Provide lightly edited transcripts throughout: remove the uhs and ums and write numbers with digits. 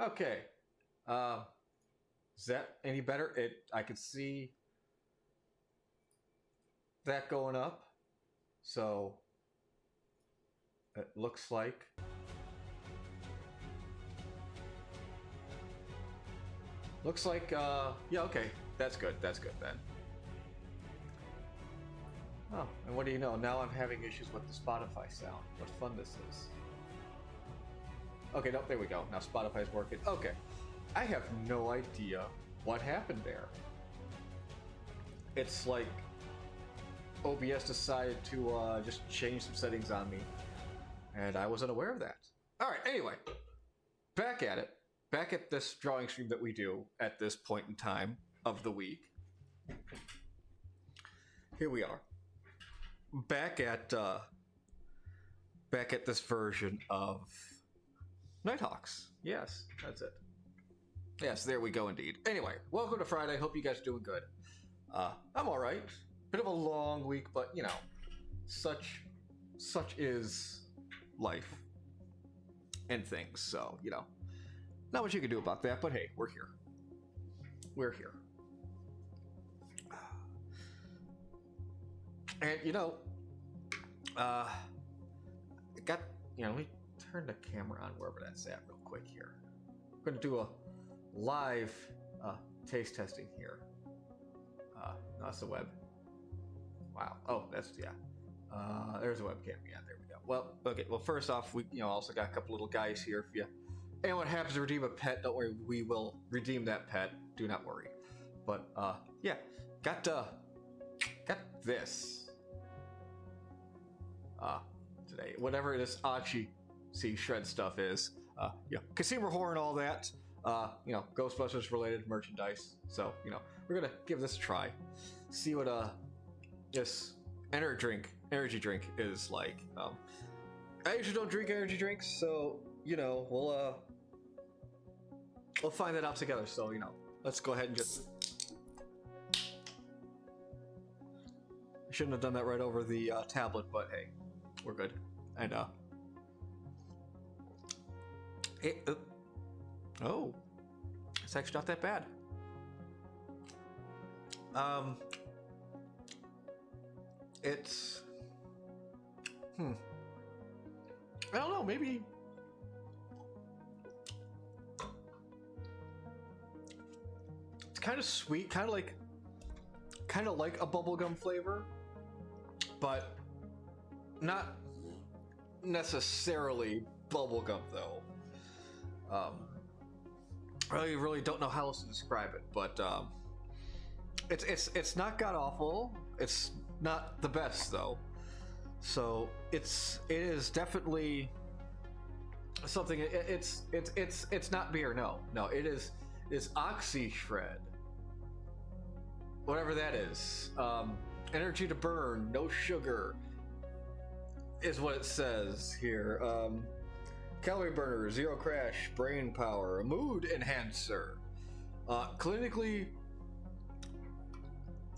Okay. Uh, is that any better? I could see that going up. So it looks like yeah, okay. That's good. That's good then. Oh, and what do you know? Now I'm having issues with the Spotify sound. What fun this is. Okay, nope, there we go. Now Spotify's working. Okay. I have no idea what happened there. It's like OBS decided to just change some settings on me, and I wasn't aware of that. All right, anyway, back at it. Back at this drawing stream that we do at this point in time of the week. Here we are. Back at this version of Nighthawks. Yes, that's it. Yes, there we go indeed. Anyway, welcome to Friday. Hope you guys are doing good. I'm all right. Bit of a long week, but you know, such is life and things. So you know, not much you can do about that. But hey, we're here. We're here. And you know, let me turn the camera on wherever that's at real quick here. I'm going to do a live taste testing here. No, that's the web. Wow. Oh, that's, yeah. There's a webcam. Yeah, there we go. Well, okay. Well, first off, we also got a couple little guys here. If anyone happens to redeem a pet, don't worry. We will redeem that pet. Do not worry. But yeah, got this. Today, whatever this Achi shred stuff is, consumer horror and all that, Ghostbusters related merchandise. So we're gonna give this a try, see what this energy drink is like. I usually don't drink energy drinks, so we'll find that out together. So let's go ahead and just. I shouldn't have done that right over the tablet, but hey, we're good. And it's actually not that bad. It's I don't know, maybe it's kind of sweet, kind of like a bubblegum flavor, but not necessarily bubblegum though. I really don't know how else to describe it, but it's not god awful. It's not the best though. So it is definitely something. It's not beer. No, it is Oxy Shred. Whatever that is. Energy to burn, no sugar, is what it says here. Calorie burner, zero crash, brain power, mood enhancer. Clinically,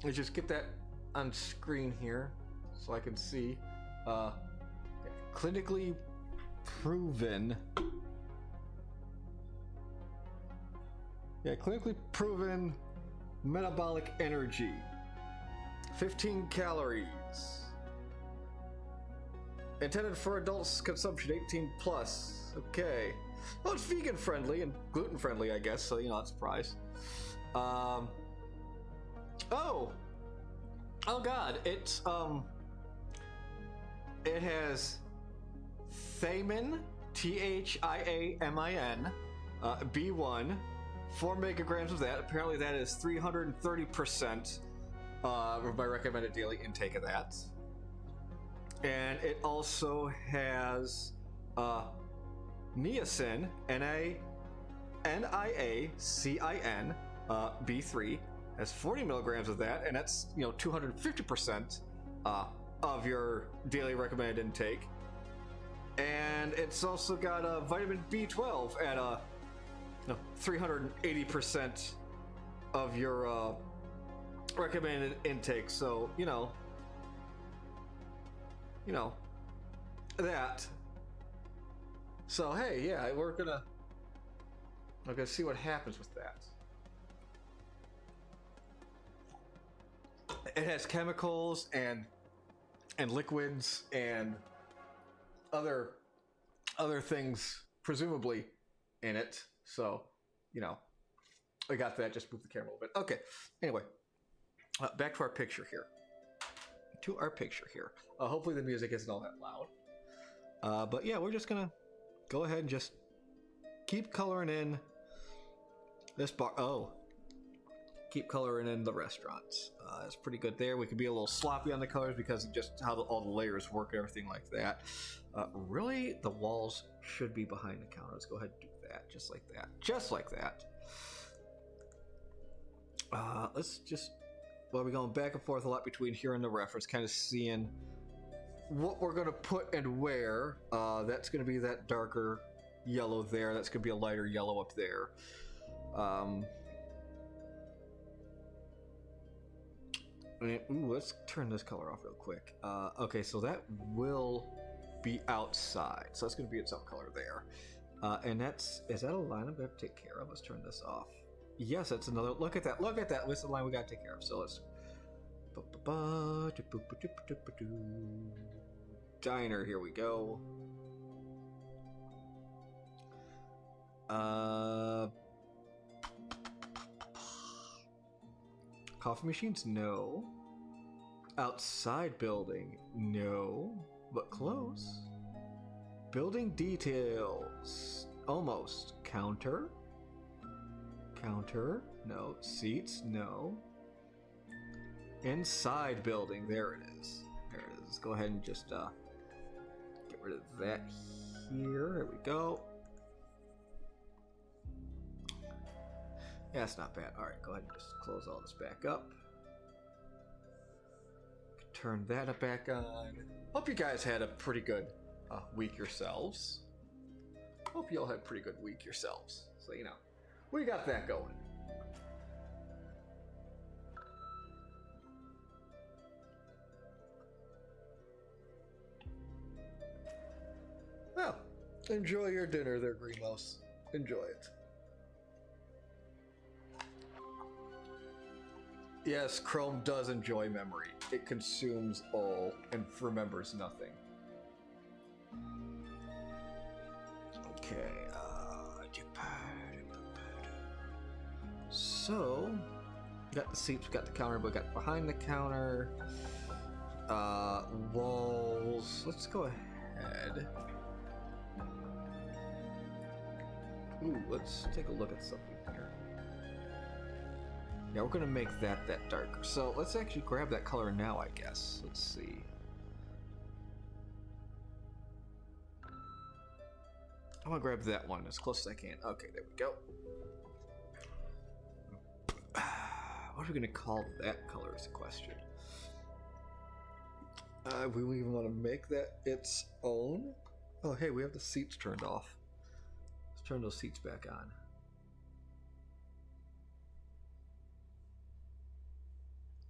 let's just get that on screen here so I can see. Clinically proven. Yeah, clinically proven metabolic energy. 15 calories. Intended for adults consumption 18 plus. Okay. Well, it's vegan friendly and gluten friendly, I guess, so not a surprise. Oh god, it has thiamin, thiamin, B1, 4 megagrams of that. Apparently that is 330% of my recommended daily intake of that. And it also has niacin, Niacin, B3, has 40 milligrams of that, and that's 250% of your daily recommended intake. And it's also got vitamin B12 at 380% of your recommended intake. So that. So hey, yeah, we're gonna I'm gonna see what happens with that. It has chemicals and liquids and other things presumably in it. So, you know, I got that. Just move the camera a little bit. Okay. Anyway, back to our picture here. Hopefully the music isn't all that loud. But yeah, we're just gonna go ahead and just keep coloring in this bar. Oh, keep coloring in the restaurants. It's pretty good there. We could be a little sloppy on the colors because of just how all the layers work and everything like that. Really, the walls should be behind the counter. Let's go ahead and do that, just like that. Just like that. Let's just... Well, we're going back and forth a lot between here and the reference, kind of seeing what we're going to put and where. That's going to be that darker yellow there. That's going to be a lighter yellow up there. Ooh, let's turn this color off real quick. Okay, so that will be outside. So that's going to be its own color there. And is that a line I'm going to take care of? Let's turn this off. Yes, that's another. Look at that. Look at that. That's the line we got to take care of. So let's. Diner. Here we go. Coffee machines? No. Outside building? No. But close. Building details. Almost. Counter? Counter? No. Seats? No. Inside building. There it is. There it is. Let's go ahead and just get rid of that here. There we go. Yeah, it's not bad. Alright, go ahead and just close all this back up. Turn that back on. Hope you guys had a pretty good week yourselves. Hope you all had a pretty good week yourselves. So, you know, we got that going. Well, enjoy your dinner there, Greenmouse. Enjoy it. Yes, Chrome does enjoy memory. It consumes all and remembers nothing. Okay, so, we got the seats, we got the counter, we got behind the counter. Walls. Let's go ahead. Ooh, let's take a look at something here. Yeah, we're gonna make that darker. So let's actually grab that color now, I guess. Let's see. I'm gonna grab that one as close as I can. Okay, there we go. What are we gonna call that color is the question. We even want to make that its own? Oh, hey, we have the seats turned off. Let's turn those seats back on.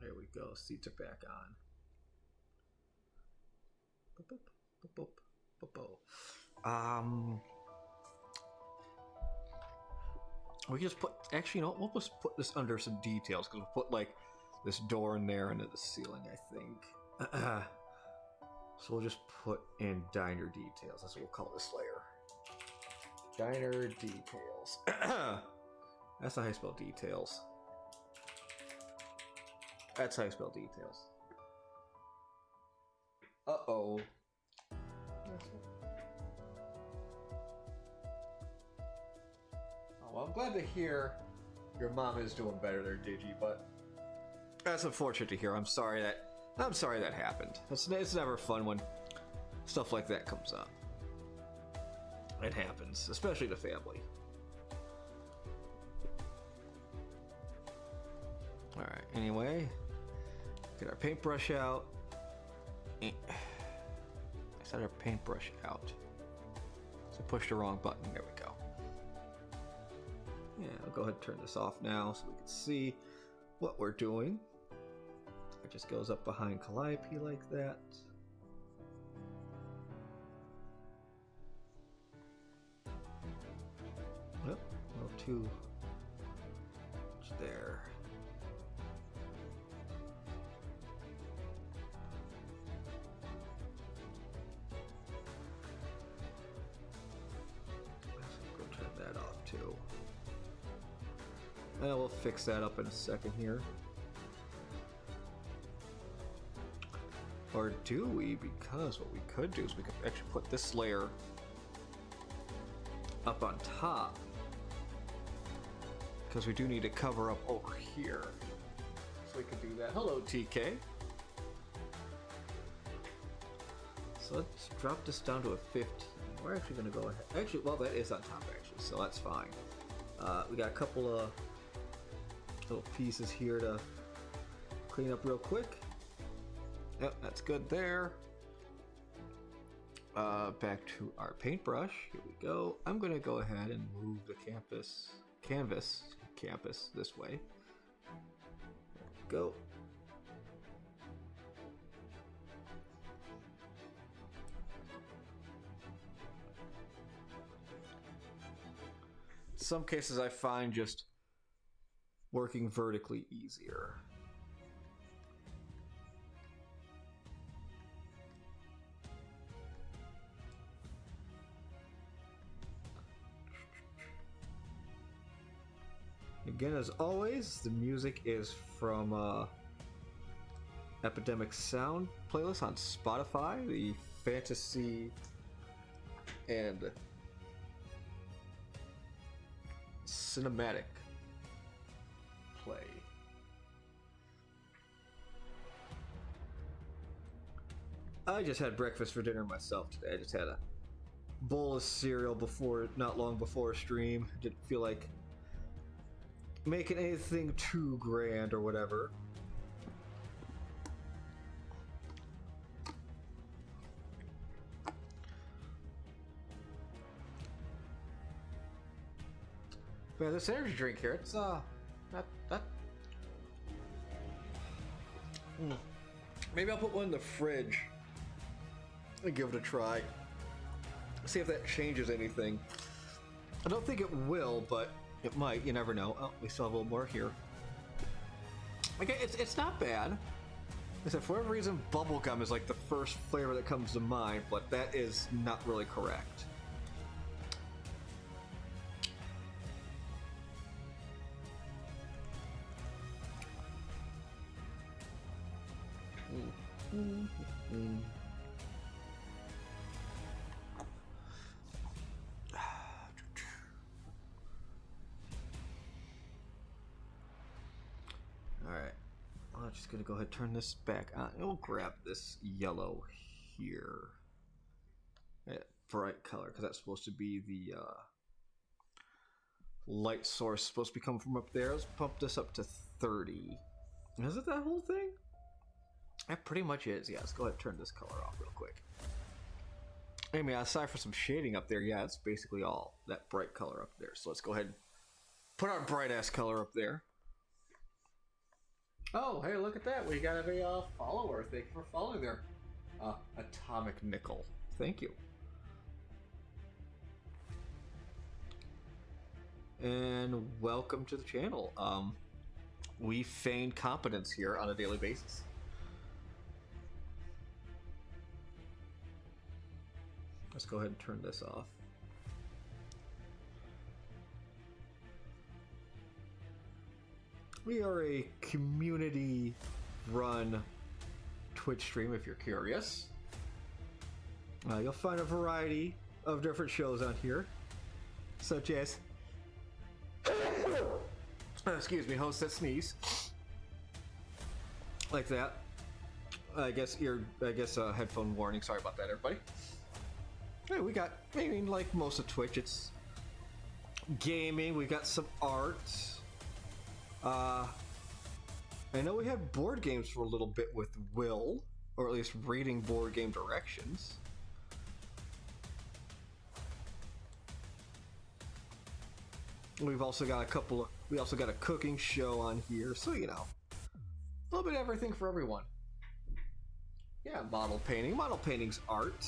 There we go. Seats are back on. We just put. Actually, you know what? We'll just put this under some details because we'll put like this door in there into the ceiling, I think. So we'll just put in diner details. That's what we'll call this layer. Diner details. That's how I spell details. That's how I spell details. Uh-oh. Oh, well, I'm glad to hear your mom is doing better there, Digi, but that's unfortunate to hear. I'm sorry that happened. It's never fun when stuff like that comes up. It happens, especially to family. Alright, anyway, get our paintbrush out. I set our paintbrush out. So push the wrong button. There we go. Yeah, I'll go ahead and turn this off now so we can see what we're doing. It just goes up behind Calliope like that. Well, we'll too much there. Go turn that off too. And we'll fix that up in a second here. Or do we? Because what we could do is we could actually put this layer up on top. Because we do need to cover up over here. So we could do that. Hello, TK. So let's drop this down to a 15. We're actually going to go ahead. Actually, well, that is on top, actually, so that's fine. We got a couple of little pieces here to clean up real quick. Yep, that's good there. Back to our paintbrush. Here we go. I'm going to go ahead and move the canvas this way. Go. In some cases I find just working vertically easier. Again, as always, the music is from Epidemic Sound playlist on Spotify, the fantasy and cinematic play. I just had breakfast for dinner myself today. I just had a bowl of cereal not long before stream. Didn't feel like making anything too grand or whatever. But yeah, this energy drink here, it's maybe I'll put one in the fridge and give it a try. See if that changes anything. I don't think it will, but it might. You never know. Oh, we still have a little more here. Okay, it's not bad. Except for whatever reason, bubblegum is like the first flavor that comes to mind, but that is not really correct. Alright, I'm just gonna go ahead and turn this back on. We'll grab this yellow here. Yeah, bright color, because that's supposed to be the light source supposed to be coming from up there. Let's pump this up to 30. Is it that whole thing? That pretty much is, yeah. Let's go ahead and turn this color off real quick. I mean, aside for some shading up there, yeah, it's basically all that bright color up there. So let's go ahead and put our bright ass color up there. Oh, hey, look at that. We got a follower. Thank you for following there. Atomic Nickel. Thank you. And welcome to the channel. We feign competence here on a daily basis. Let's go ahead and turn this off. We are a community-run Twitch stream, if you're curious. You'll find a variety of different shows on here, such as excuse me, host that sneeze, like that. I guess headphone warning. Sorry about that, everybody. Hey, we got, I mean, like most of Twitch, it's gaming. We got some art. I know we had board games for a little bit with Will, or at least reading board game directions. We've also got we also got a cooking show on here, so you know, a little bit of everything for everyone. Yeah, model painting. Model painting's art.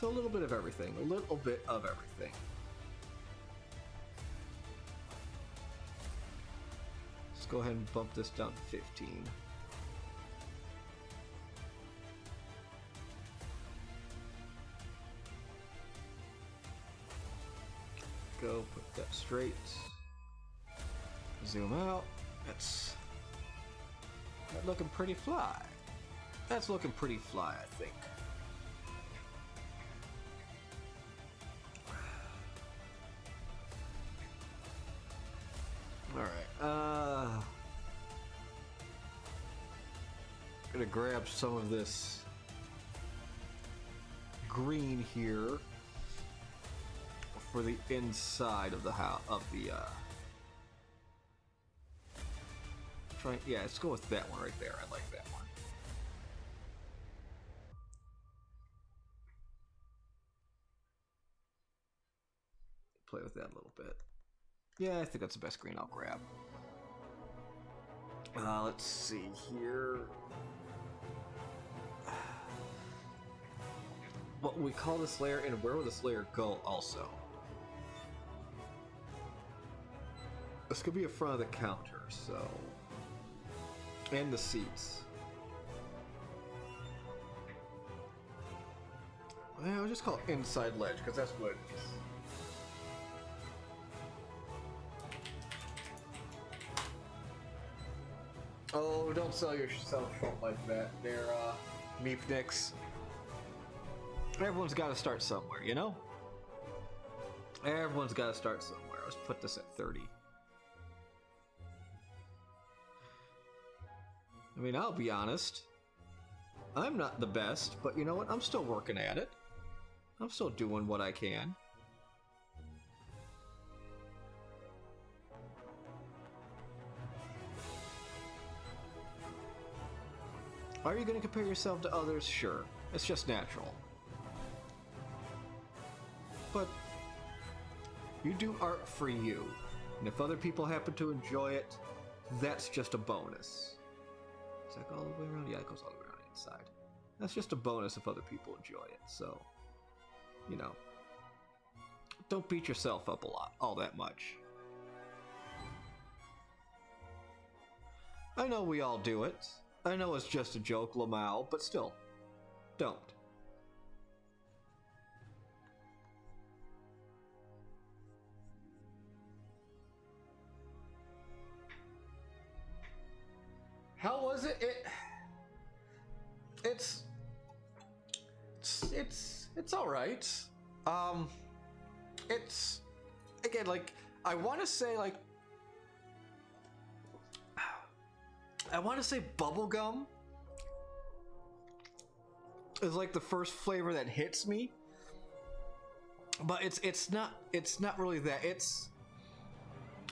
So a little bit of everything. A little bit of everything. Let's go ahead and bump this down to 15. Go, put that straight. Zoom out. That's looking pretty fly. That's looking pretty fly, I think. Alright, gonna grab some of this green here for the inside of the house, yeah, let's go with that one right there. I like that one. Play with that a little bit. Yeah, I think that's the best green I'll grab. Let's see here. What we call this layer and where will this layer go also? This could be in front of the counter, so... And the seats. Yeah, I'll just call it inside ledge, because that's what it is. Oh, don't sell yourself short like that. They're, meepnicks. Everyone's got to start somewhere, you know? Everyone's got to start somewhere. Let's put this at 30. I mean, I'll be honest. I'm not the best, but you know what? I'm still working at it. I'm still doing what I can. Are you going to compare yourself to others? Sure. It's just natural. But you do art for you. And if other people happen to enjoy it, that's just a bonus. Does that go all the way around? Yeah, it goes all the way around the inside. That's just a bonus if other people enjoy it. So, you know, don't beat yourself up all that much. I know we all do it. I know it's just a joke, Lamau, but still, don't. How was it? It's all right. It's again, like, I want to say, like, I want to say bubblegum is like the first flavor that hits me, but it's not really that. It's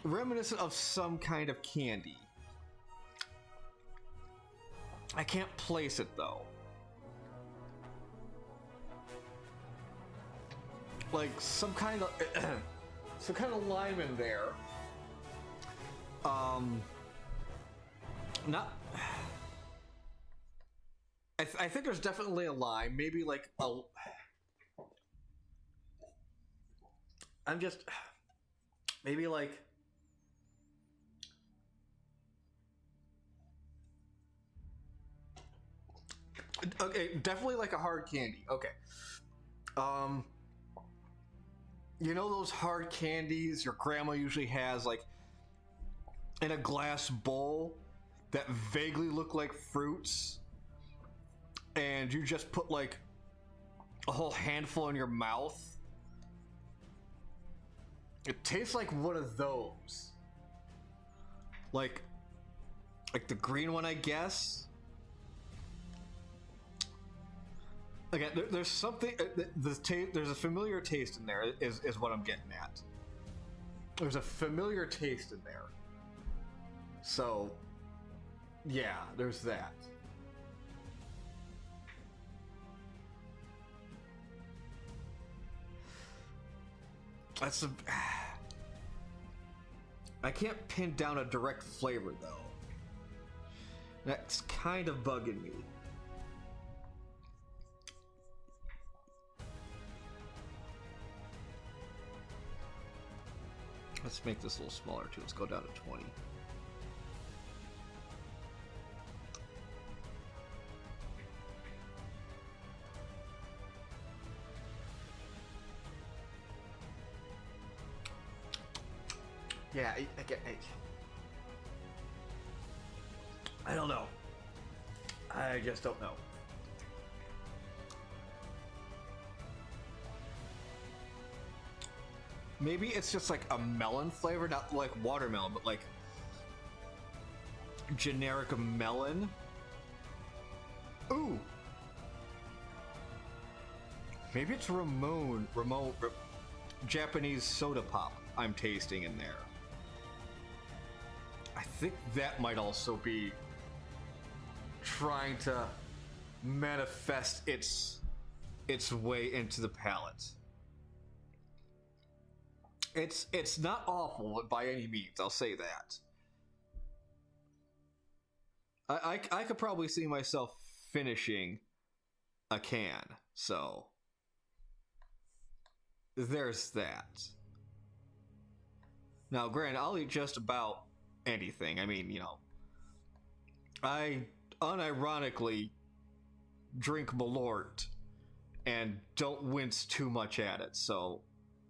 reminiscent of some kind of candy. I can't place it though. Like some kind of lime in there. Not. I think there's definitely a lime. Maybe like a. I'm just. Maybe like. Okay, definitely like a hard candy. Okay. You know those hard candies your grandma usually has, like, in a glass bowl that vaguely look like fruits, and you just put like a whole handful in your mouth? It tastes like one of those. Like the green one, I guess. Again, there's something. There's a familiar taste in there. Is what I'm getting at. There's a familiar taste in there. So, yeah, there's that. That's a. I can't pin down a direct flavor though. That's kind of bugging me. Let's make this a little smaller too. Let's go down to 20. Yeah, I don't know. I just don't know. Maybe it's just like a melon flavor, not like watermelon, but like generic melon. Ooh. Maybe it's Ramon, Japanese soda pop I'm tasting in there. I think that might also be trying to manifest its way into the palate. It's not awful by any means, I'll say that. I could probably see myself finishing a can, so there's that. Now, granted, I'll eat just about anything. I mean, you know, I unironically drink Malort and don't wince too much at it, so,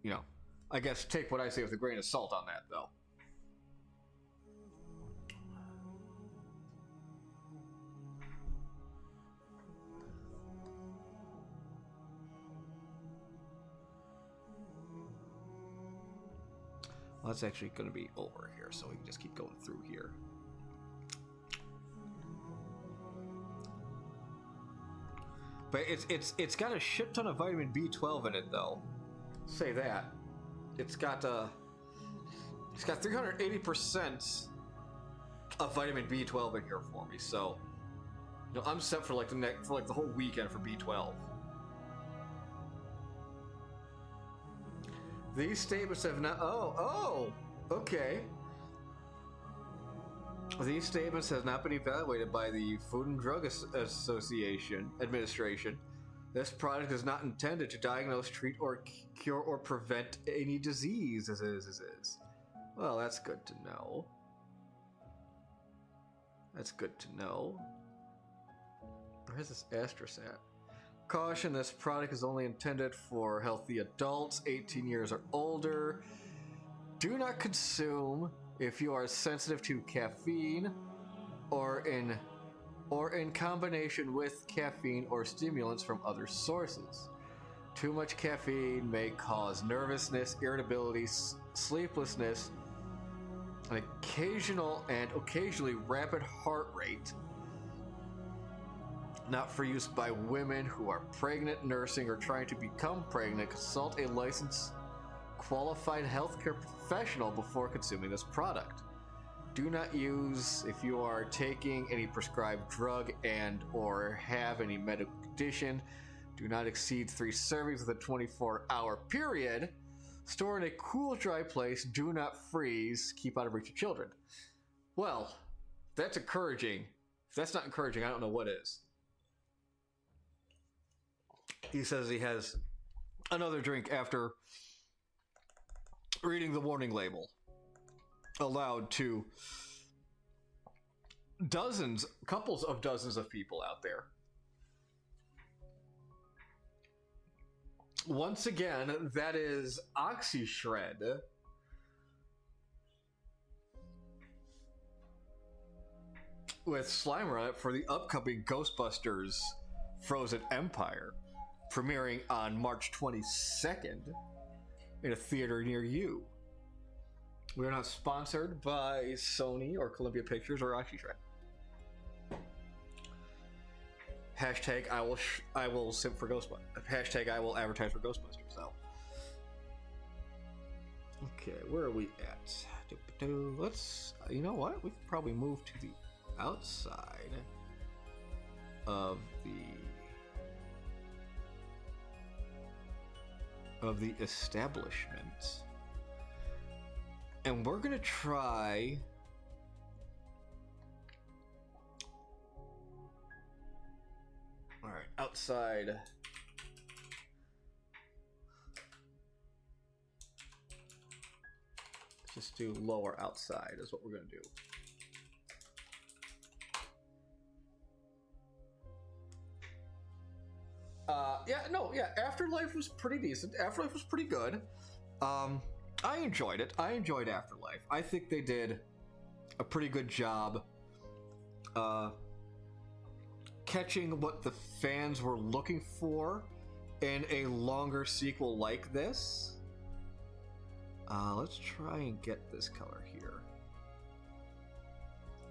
you know, I guess take what I say with a grain of salt on that, though. Well, that's actually going to be over here, so we can just keep going through here. But it's got a shit ton of vitamin B12 in it, though. Say that. It's got 380% of vitamin B12 in here for me, so you know, I'm set for like the whole weekend for B12. These statements have not. Oh, okay. These statements have not been evaluated by the Food and Drug Administration. This product is not intended to diagnose, treat, or cure or prevent any disease. Well, that's good to know. That's good to know. Where's this asterisk at? Caution, this product is only intended for healthy adults, 18 years or older. Do not consume if you are sensitive to caffeine or in combination with caffeine or stimulants from other sources. Too much caffeine may cause nervousness, irritability, sleeplessness, an occasionally rapid heart rate. Not for use by women who are pregnant, nursing, or trying to become pregnant. Consult a licensed, qualified healthcare professional before consuming this product. Do not use if you are taking any prescribed drug and or have any medical condition. Do not exceed 3 servings within a 24-hour period. Store in a cool, dry place. Do not freeze. Keep out of reach of children. Well, that's encouraging. If that's not encouraging, I don't know what is. He says he has another drink after reading the warning label aloud to couples of dozens of people out there. Once again, that is OxyShred. With Slimer on it for the upcoming Ghostbusters Frozen Empire, premiering on March 22nd in a theater near you. We are not sponsored by Sony or Columbia Pictures or OxyShred. Hashtag I will simp for Ghostbusters. Hashtag I will advertise for Ghostbusters. So, okay, where are we at? Let's. You know what? We could probably move to the outside of the establishment, and we're gonna try. All right, outside. Let's just do lower outside is what we're gonna do. Afterlife was pretty decent. Afterlife was pretty good. I enjoyed it. I enjoyed Afterlife. I think they did a pretty good job catching what the fans were looking for in a longer sequel like this. Let's try and get this color here.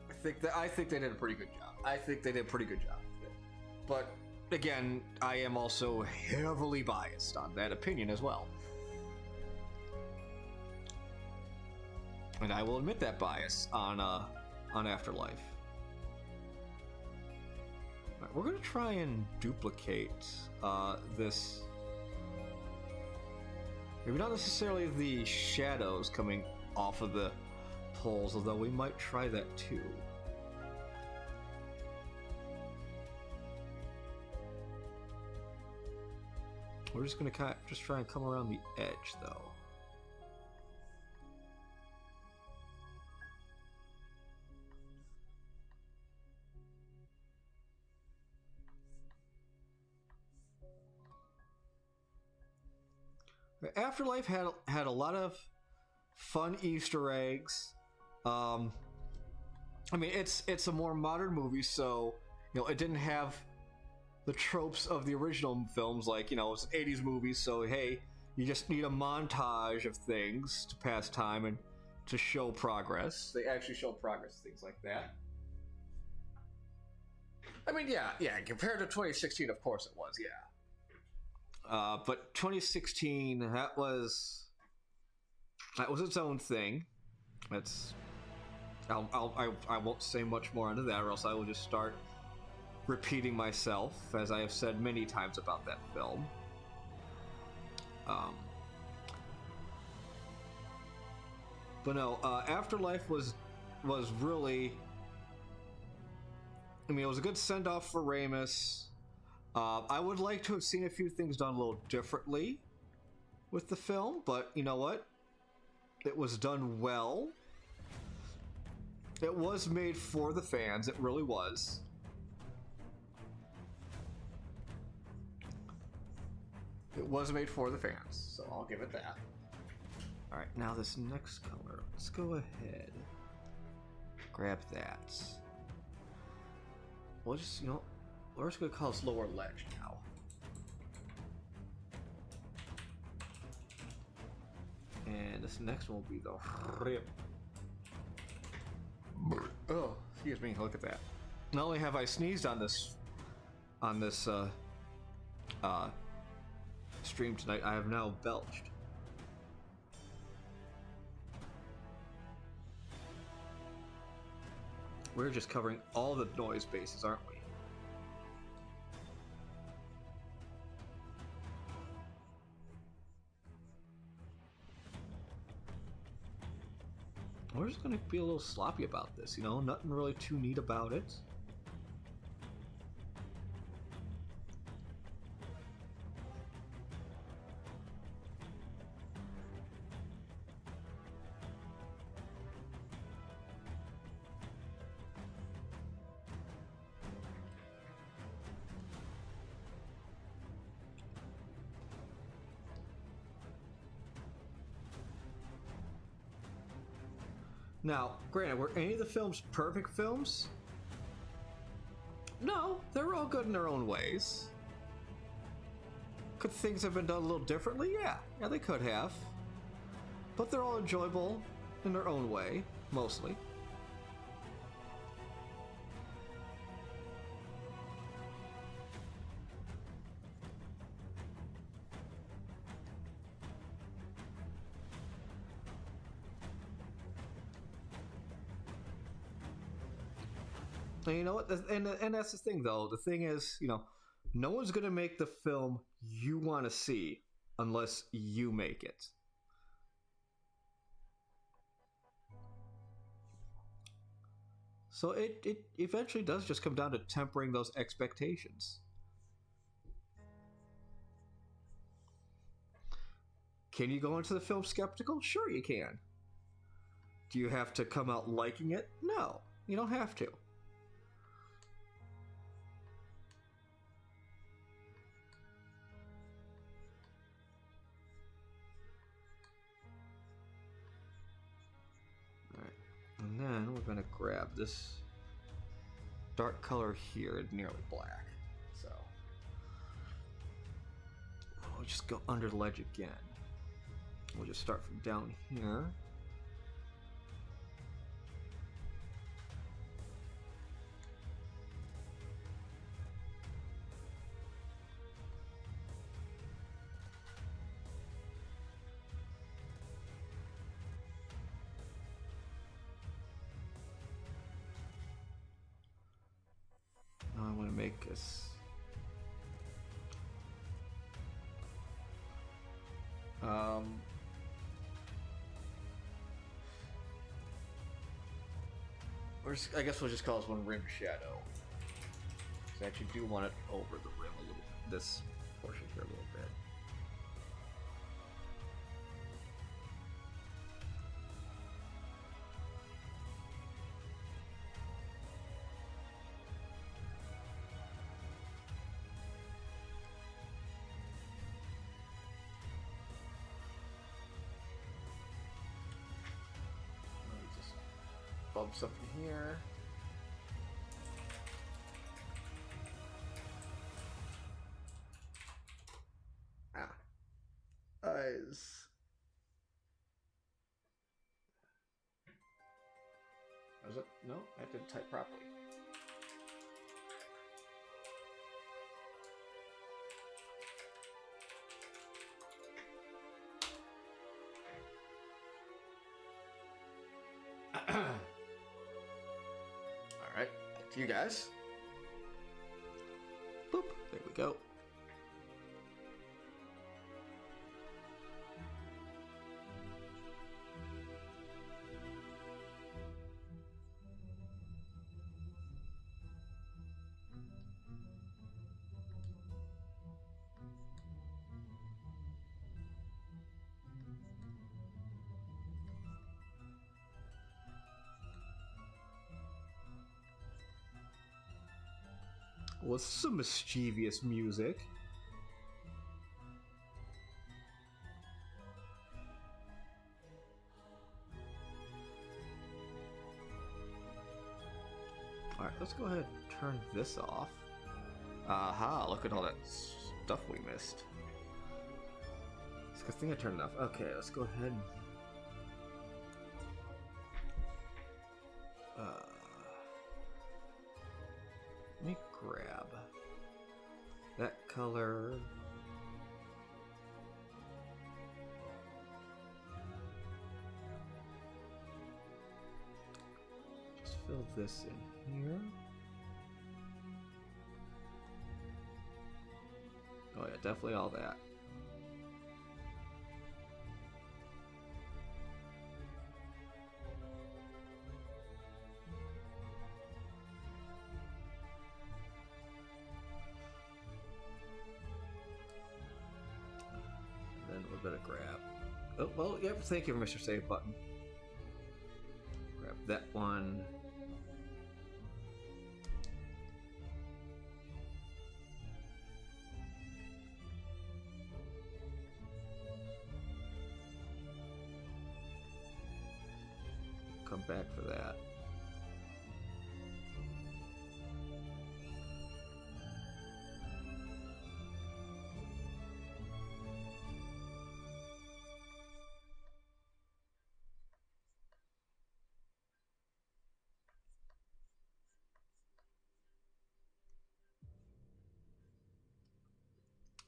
I think they did a pretty good job. I think they did a pretty good job with it. But again, I am also heavily biased on that opinion as well. And I will admit that bias on Afterlife. All right, we're gonna try and duplicate this. Maybe not necessarily the shadows coming off of the poles, although we might try that too. We're just gonna just try and come around the edge, though. Afterlife had a lot of fun Easter eggs. I mean, it's a more modern movie, so it didn't have the tropes of the original films, like it's an 80s movie, so hey, you just need a montage of things to pass time and to show progress. They actually show progress, things like that. I mean, yeah, compared to 2016, of course it was, yeah. But 2016, that was its own thing. I won't say much more into that, or else I will just start repeating myself, as I have said many times about that film. But no, Afterlife was really. I mean, it was a good send off for Ramis. I would like to have seen a few things done a little differently with the film, but you know what? It was done well. It was made for the fans, it really was. It was made for the fans, so I'll give it that. Alright, now this next color. Let's go ahead. Grab that. We'll just, we're just going to call this lower ledge now. And this next one will be the rip. Oh, excuse me, look at that. Not only have I sneezed on this stream tonight, I have now belched. We're just covering all the noise bases, aren't we? We're just gonna be a little sloppy about this, nothing really too neat about it. Now, granted, were any of the films perfect films? No, they were all good in their own ways. Could things have been done a little differently? Yeah, they could have. But they're all enjoyable in their own way, mostly. And you know what? And that's the thing, though. The thing is, no one's going to make the film you want to see unless you make it. So it eventually does just come down to tempering those expectations. Can you go into the film skeptical? Sure you can. Do you have to come out liking it? No, you don't have to. Alright, and then we're gonna grab this dark color here, nearly black. So we'll just go under the ledge again. We'll just start from down here. Now I want to make this I guess we'll just call this one rim shadow. I actually do want it over the rim a little bit, this portion here a little bit. Bump something here. Eyes. Was it? No, I didn't type properly. Alright, back to you guys. Boop, there we go. Well, it's some mischievous music. Alright, let's go ahead and turn this off. Aha, look at all that stuff we missed. It's a good thing I turned it off. Okay, let's go ahead and... let me grab that color. Just fill this in here. Oh yeah, definitely all that. We're gonna grab. Oh well, yep. Thank you, Mr. Save button. Grab that one. Come back for that.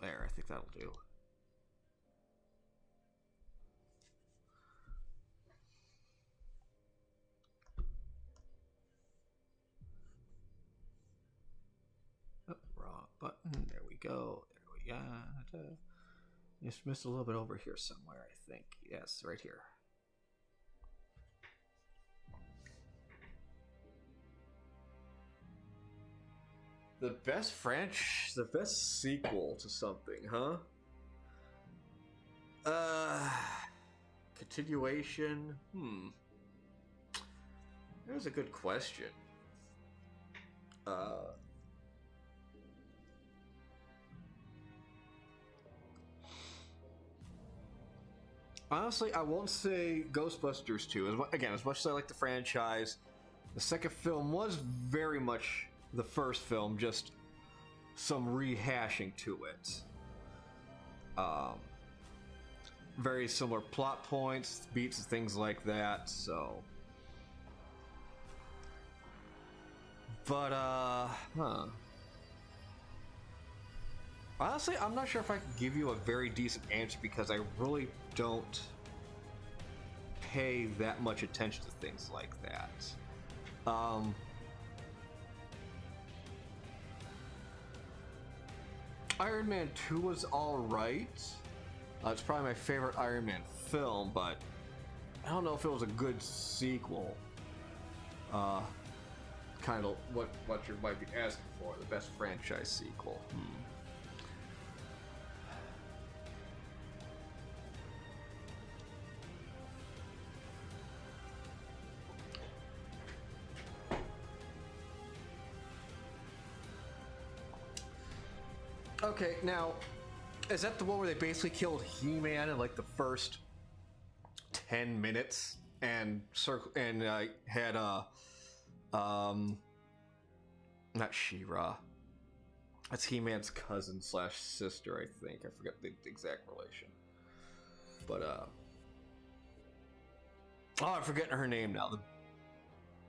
There, I think that'll do. Oh, wrong button. There we go. There we go. Just missed a little bit over here somewhere, I think. Yes, right here. The best sequel to something, huh? Continuation. That was a good question. Honestly, I won't say Ghostbusters 2. Again, as much as I like the franchise, the second film was very much the first film, just some rehashing to it. Very similar plot points, beats, and things like that, so. But, honestly, I'm not sure if I can give you a very decent answer because I really don't pay that much attention to things like that. Iron Man 2 was alright. It's probably my favorite Iron Man film, but I don't know if it was a good sequel. Kind of what you might be asking for, the best franchise sequel. Okay, now, is that the one where they basically killed He-Man in like the first 10 minutes and had not She-Ra. That's He-Man's cousin slash sister, I think. I forget the exact relation. But I'm forgetting her name now. The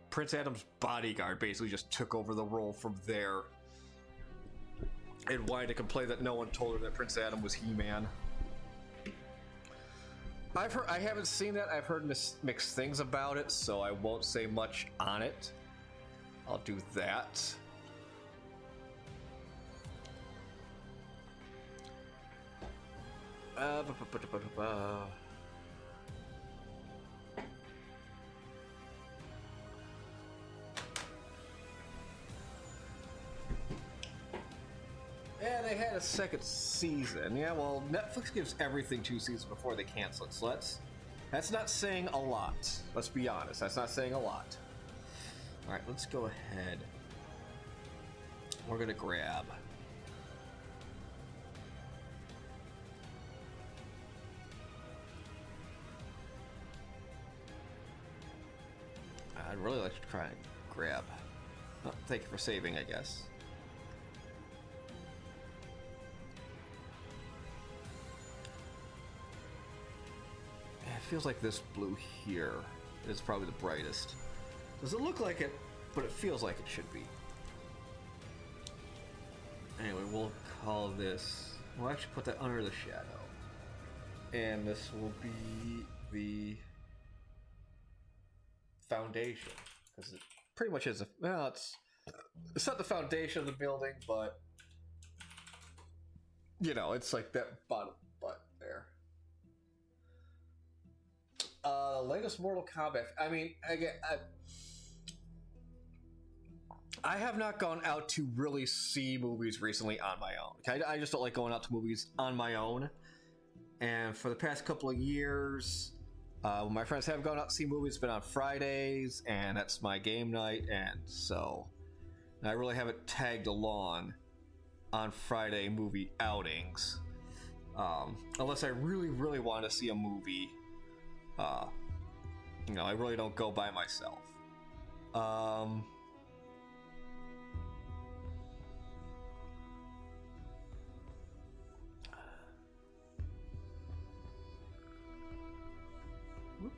Prince Adam's bodyguard basically just took over the role from there. And whined to complain that no one told her that Prince Adam was He-Man. I haven't seen that. I've heard mixed things about it, so I won't say much on it. I'll do that. Yeah, they had a second season. Yeah, well, Netflix gives everything 2 seasons before they cancel it, so that's not saying a lot. Let's be honest, that's not saying a lot. Alright, let's go ahead. We're gonna grab. I'd really like to try and grab. Oh, thank you for saving, I guess. It feels like this blue here is probably the brightest. Doesn't look like it, but it feels like it should be. Anyway, we'll call this... We'll actually put that under the shadow. And this will be the foundation. Because it pretty much is a... Well, it's not the foundation of the building, but... You know, it's like that bottom butt there. Latest Mortal Kombat. I mean, again, I have not gone out to really see movies recently on my own. I just don't like going out to movies on my own. And for the past couple of years, when my friends have gone out to see movies, it's been on Fridays, and that's my game night, and so I really haven't tagged along on Friday movie outings. Unless I really, really want to see a movie. You know, I really don't go by myself. Whoop.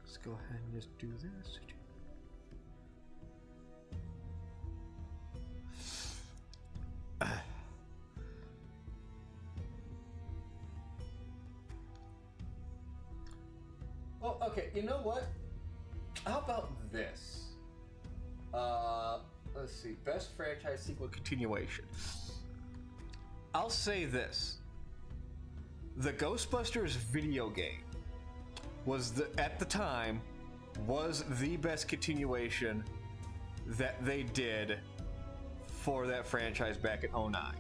Let's go ahead and just do this. Well, okay, you know what? How about this? Let's see. Best franchise sequel continuation. I'll say this. The Ghostbusters video game was at the time was the best continuation that they did for that franchise back in 2009.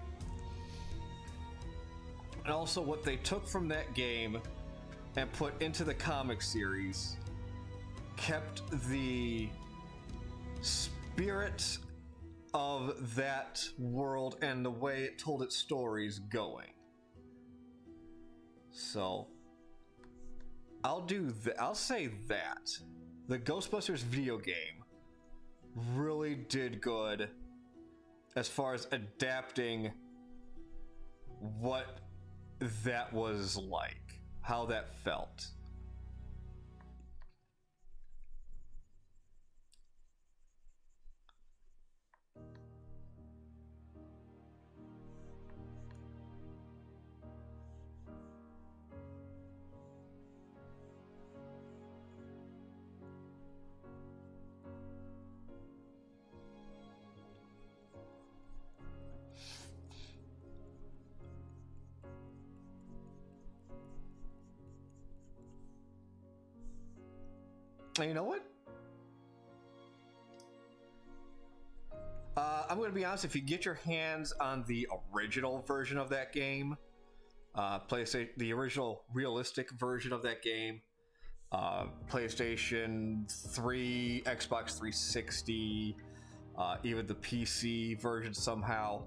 and also what they took from that game and put into the comic series kept the spirit of that world and the way it told its stories going. So I'll say that the Ghostbusters video game really did good as far as adapting what that was like, how that felt. And you know what? I'm going to be honest, if you get your hands on the original version of that game, PlayStation, the original realistic version of that game, PlayStation 3, Xbox 360, even the PC version somehow,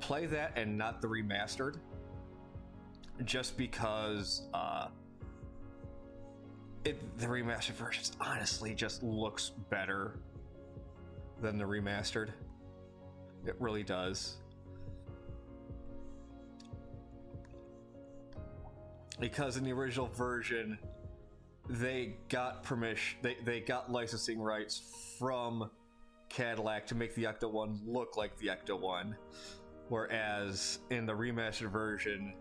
play that and not the remastered, just because the remastered version honestly just looks better than the remastered. It really does. Because in the original version, they got permission, they got licensing rights from Cadillac to make the Ecto-1 look like the Ecto-1, whereas in the remastered version,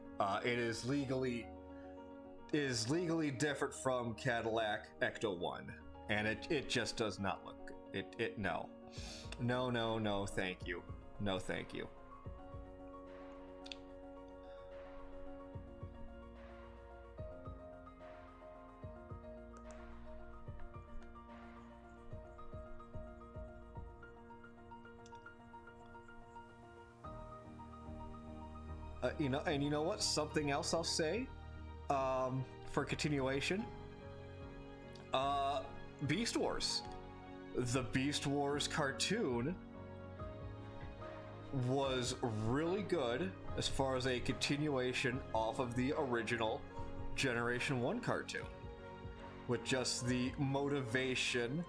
it is legally different from Cadillac Ecto-1, and it just does not look good. No, thank you, no thank you. You know what? Something else I'll say, for continuation. Beast Wars. The Beast Wars cartoon was really good as far as a continuation off of the original Generation 1 cartoon, with just the motivation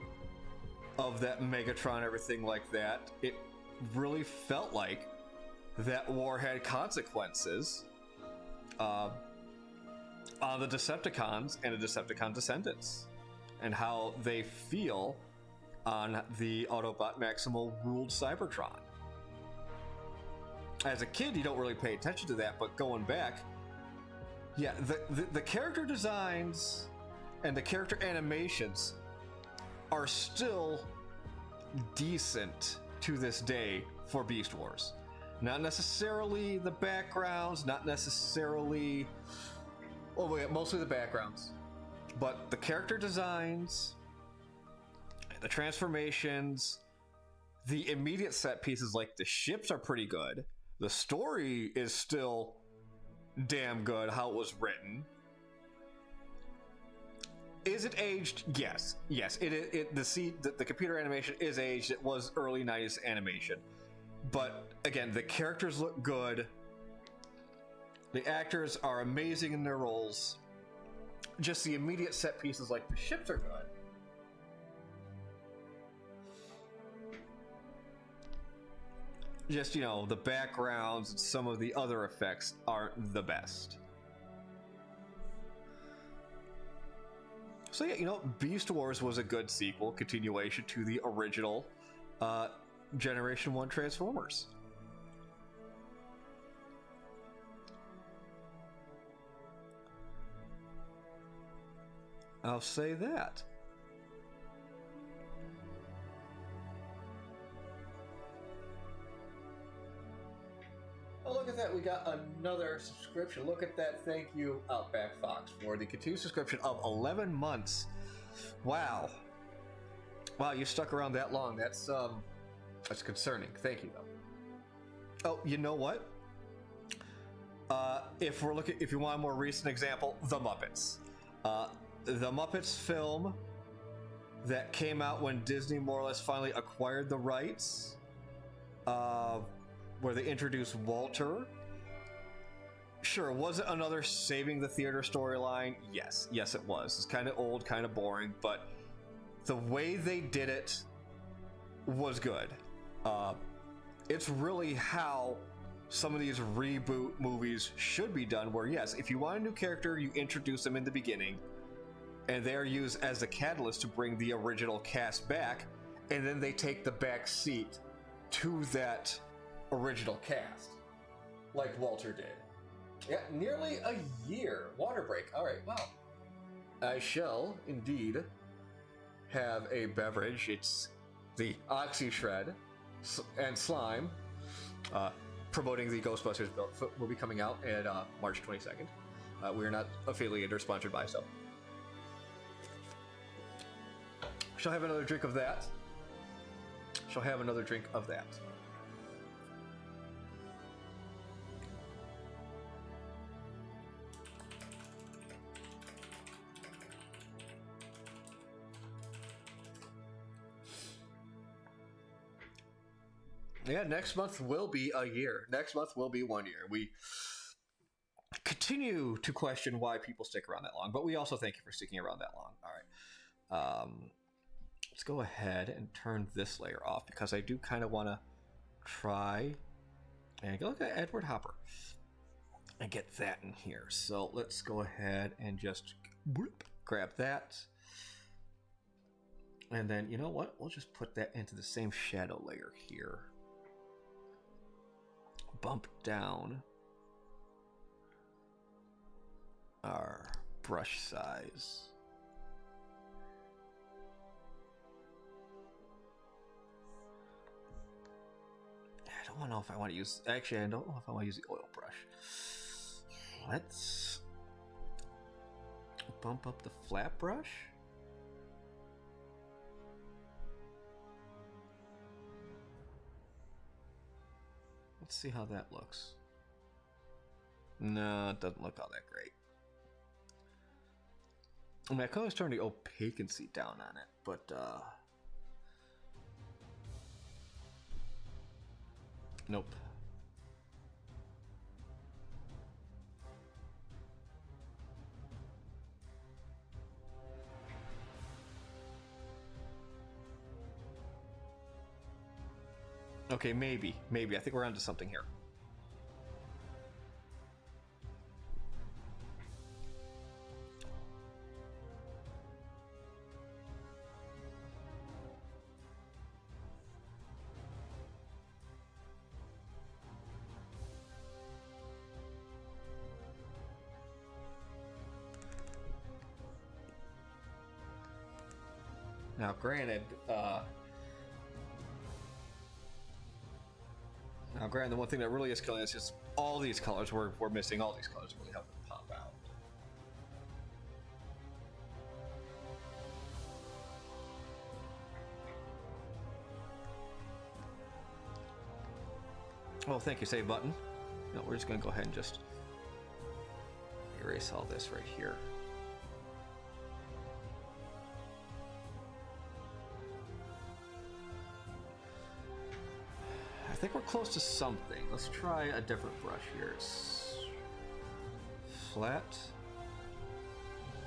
of that Megatron, everything like that. It really felt like that war had consequences on the Decepticons and the Decepticon descendants, and how they feel on the Autobot Maximal ruled Cybertron. As a kid, you don't really pay attention to that, but going back, yeah, the character designs and the character animations are still decent to this day for Beast Wars. Not necessarily the backgrounds, not necessarily... Oh, wait, mostly the backgrounds. But the character designs, the transformations, the immediate set pieces like the ships are pretty good. The story is still damn good, how it was written. Is it aged? Yes. The computer animation is aged. It was early 90s animation. But again, the characters look good. The actors are amazing in their roles. Just the immediate set pieces like the ships are good. Just, the backgrounds and some of the other effects aren't the best. So yeah, Beast Wars was a good sequel, continuation to the original Generation 1 Transformers. I'll say that. Oh, look at that. We got another subscription. Look at that. Thank you, Outback Fox, for the continued subscription of 11 months. Wow. Wow, you stuck around that long. That's concerning. Thank you, though. Oh, you know what? If you want a more recent example, The Muppets. The Muppets film that came out when Disney more or less finally acquired the rights, where they introduced Walter. Sure, was it another saving the theater storyline? Yes, it was. It's kind of old, kind of boring, but the way they did it was good. It's really how some of these reboot movies should be done, where yes, if you want a new character, you introduce them in the beginning, and they are used as the catalyst to bring the original cast back, and then they take the back seat to that original cast, like Walter did. Yeah, nearly a year. Water break. All right, wow. I shall indeed have a beverage. It's the Oxy Shred and Slime, promoting the Ghostbusters will be coming out at March 22nd. We are not affiliated or sponsored by, so. Shall have another drink of that. Yeah, next month will be a year. Next month will be 1 year. We continue to question why people stick around that long, but we also thank you for sticking around that long. All right. Let's go ahead and turn this layer off, because I do kind of want to try and look at Edward Hopper and get that in here. So let's go ahead and just grab that. And then, you know what? We'll just put that into the same shadow layer here. Bump down our brush size. I don't know if I want to use... Actually, I don't know if I want to use the oil brush. Let's bump up the flat brush. Let's see how that looks. No, it doesn't look all that great. I mean, I could always turn the opaquency down on it, but nope. Okay, maybe. I think we're onto something here. Now, granted, the one thing that really is killing us is all these colors. We're missing all these colors. Really help them pop out. Well, thank you, save button. No, we're just going to go ahead and just erase all this right here. I think we're close to something. Let's try a different brush here. It's flat.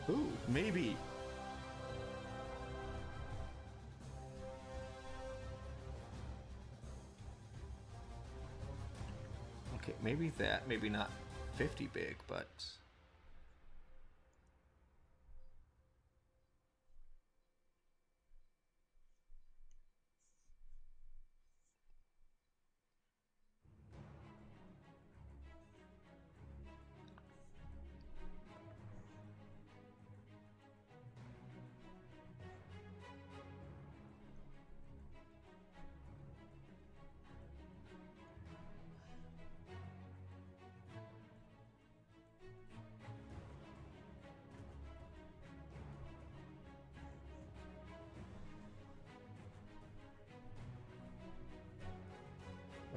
Ooh, maybe. Okay, maybe that. Maybe not 50 big, but...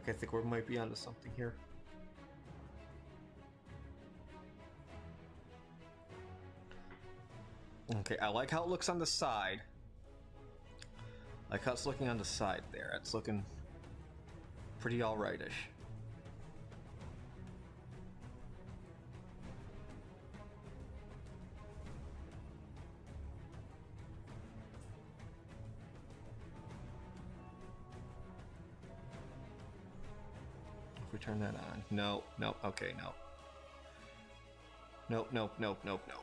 Okay, I think we might be onto something here. Okay, I like how it looks on the side. I like how it's looking on the side there. It's looking pretty alright-ish. If we turn that on. No, no, okay, no. Nope, nope, nope, nope, nope.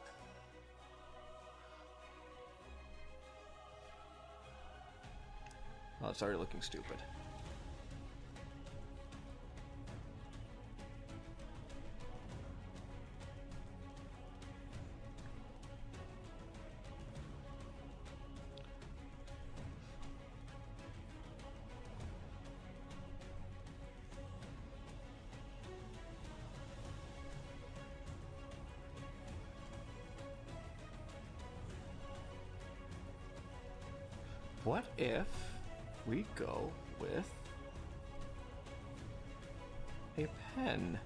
Oh, it's already looking stupid. What if we go with a pen?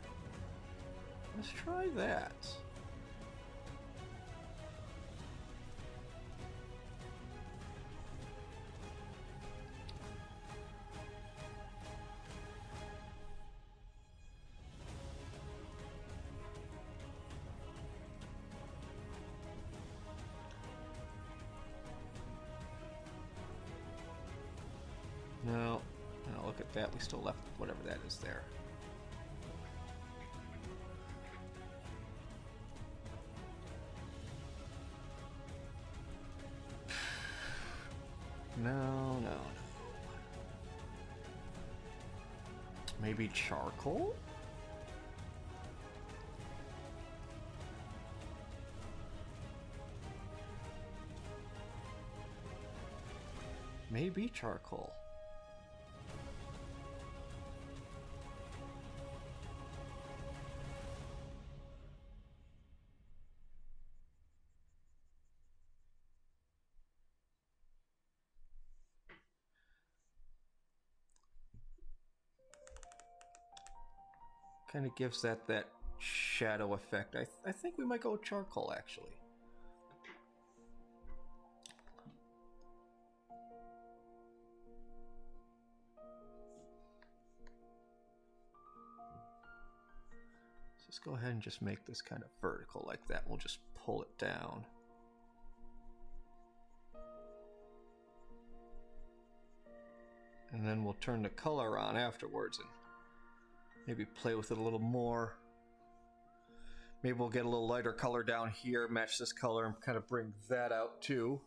Let's try that. No, no, look at that. We still left whatever that is there. No, no, no. Maybe charcoal? Maybe charcoal. Kind of gives that shadow effect. I think we might go charcoal, actually. Let's go ahead and just make this kind of vertical like that. We'll just pull it down. And then we'll turn the color on afterwards and maybe play with it a little more. Maybe we'll get a little lighter color down here, match this color, and kind of bring that out too.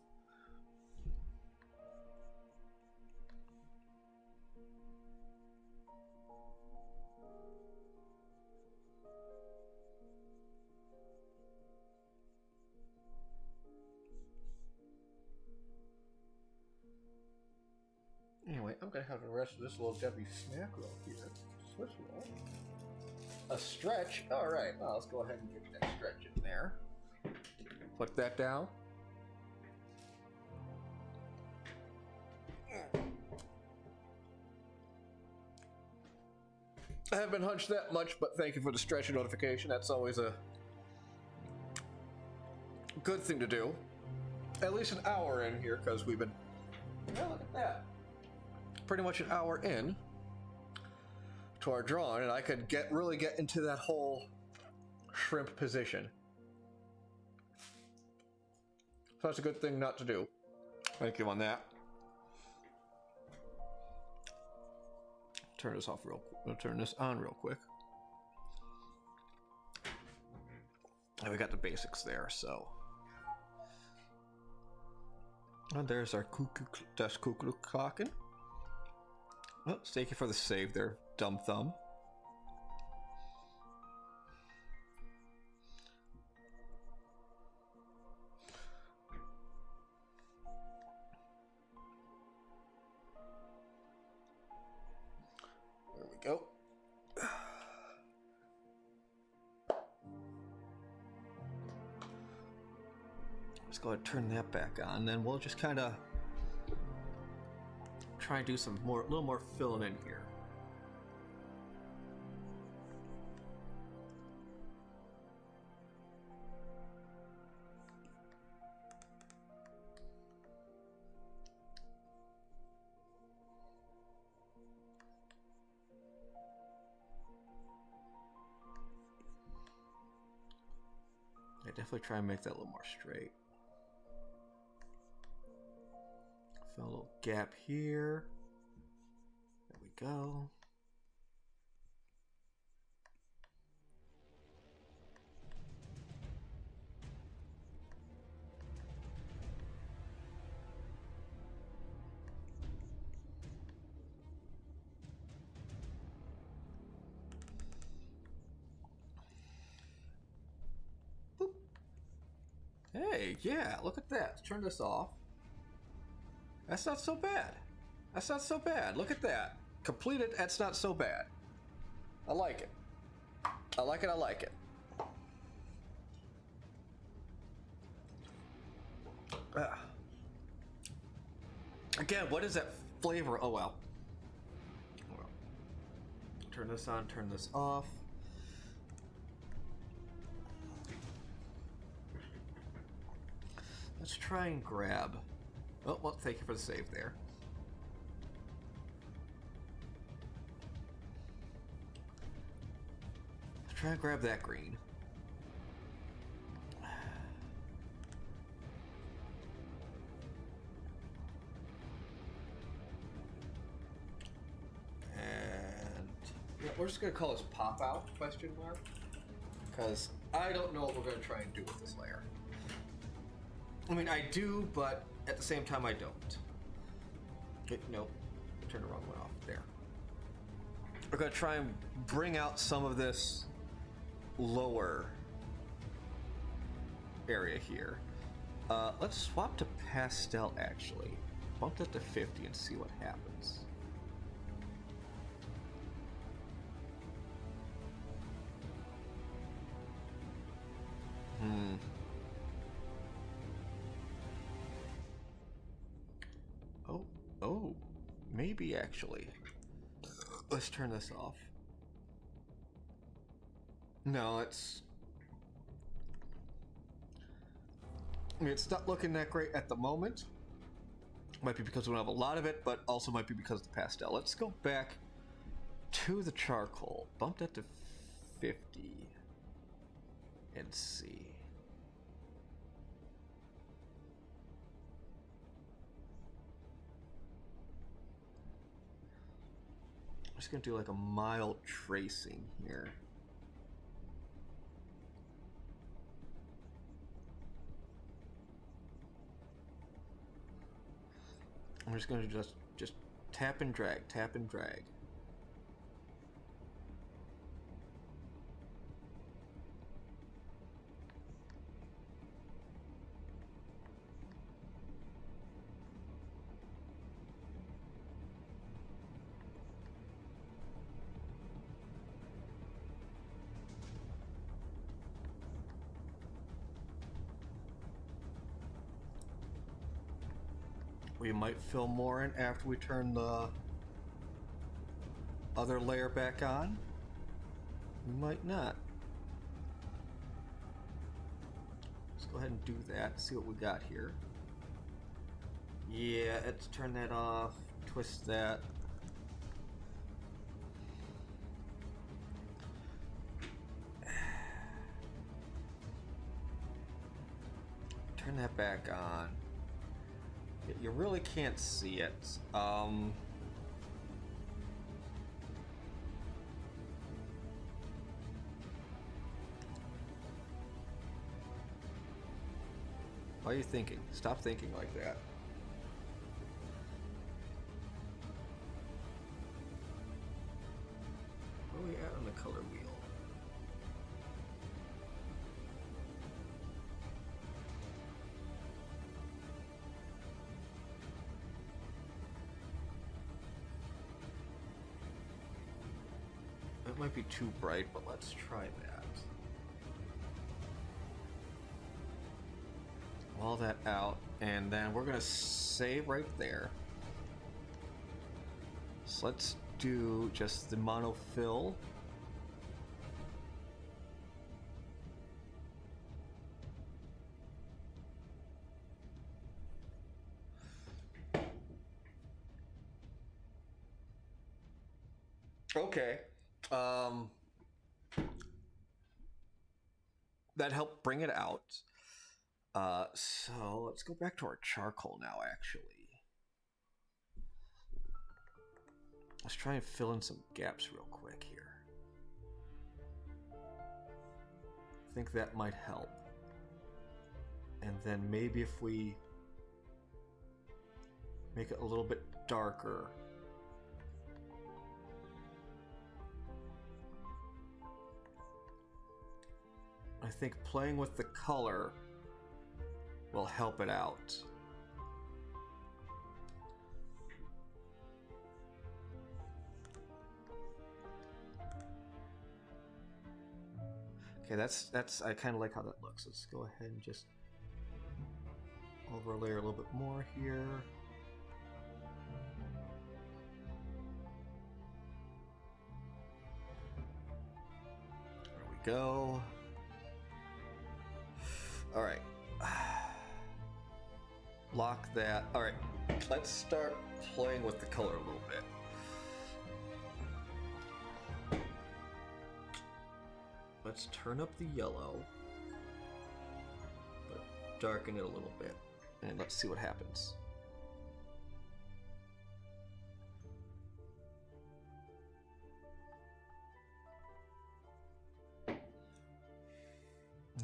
Anyway, I'm gonna have the rest of this little Debbie snack roll here. Swiss roll. A stretch. All right. Well, let's go ahead and get that stretch in there. Put that down. I haven't been hunched that much, but thank you for the stretch notification. That's always a good thing to do. At least an hour in here, because we've been. Well, look at that. Pretty much an hour in to our drawing, and I could really get into that whole shrimp position. So that's a good thing not to do. Thank you on that. Turn this off turn this on real quick. And we got the basics there, so. And there's our Kukulkaken. Well, thank you for the save there, dumb thumb. There we go. Let's go ahead and turn that back on, then we'll just kind of try and do some a little more filling in here. Yeah, definitely try and make that a little more straight. Fill a little gap here. There we go. Boop. Hey, yeah, look at that. Let's turn this off. That's not so bad. That's not so bad. Look at that. Completed, that's not so bad. I like it. I like it, I like it. Again, what is that flavor? Oh well. Turn this on, turn this off. Let's try and grab. Oh, well, thank you for the save there. Let's try and grab that green. And yeah, we're just gonna call this pop out question mark, because I don't know what we're gonna try and do with this layer. I mean, I do, but at the same time, I don't. Nope. Turn the wrong one off. There. We're going to try and bring out some of this lower area here. Let's swap to pastel, actually. Bump that to 50 and see what happens. Oh, maybe actually. Let's turn this off. No, it's... I mean, it's not looking that great at the moment. Might be because we don't have a lot of it, but also might be because of the pastel. Let's go back to the charcoal. Bump that to 50 and see. I'm just gonna do like a mild tracing here. I'm just gonna just tap and drag, tap and drag. We might fill more in after we turn the other layer back on. We might not. Let's go ahead and do that, see what we got here. Yeah, let's turn that off, twist that. Turn that back on. You really can't see it. Why are you thinking? Stop thinking like that. Where are we at on the color wheel? It might be too bright, but let's try that. Wall that out, and then we're gonna save right there. So let's do just the monofill. Okay. that helped bring it out. So let's go back to our charcoal now, actually. Let's try and fill in some gaps real quick here. I think that might help. And then maybe if we make it a little bit darker. I think playing with the color will help it out. Okay, that's I kind of like how that looks. Let's go ahead and just overlay a little bit more here. There we go. All right. Lock that. All right. Let's start playing with the color a little bit. Let's turn up the yellow, but darken it a little bit, and let's see what happens.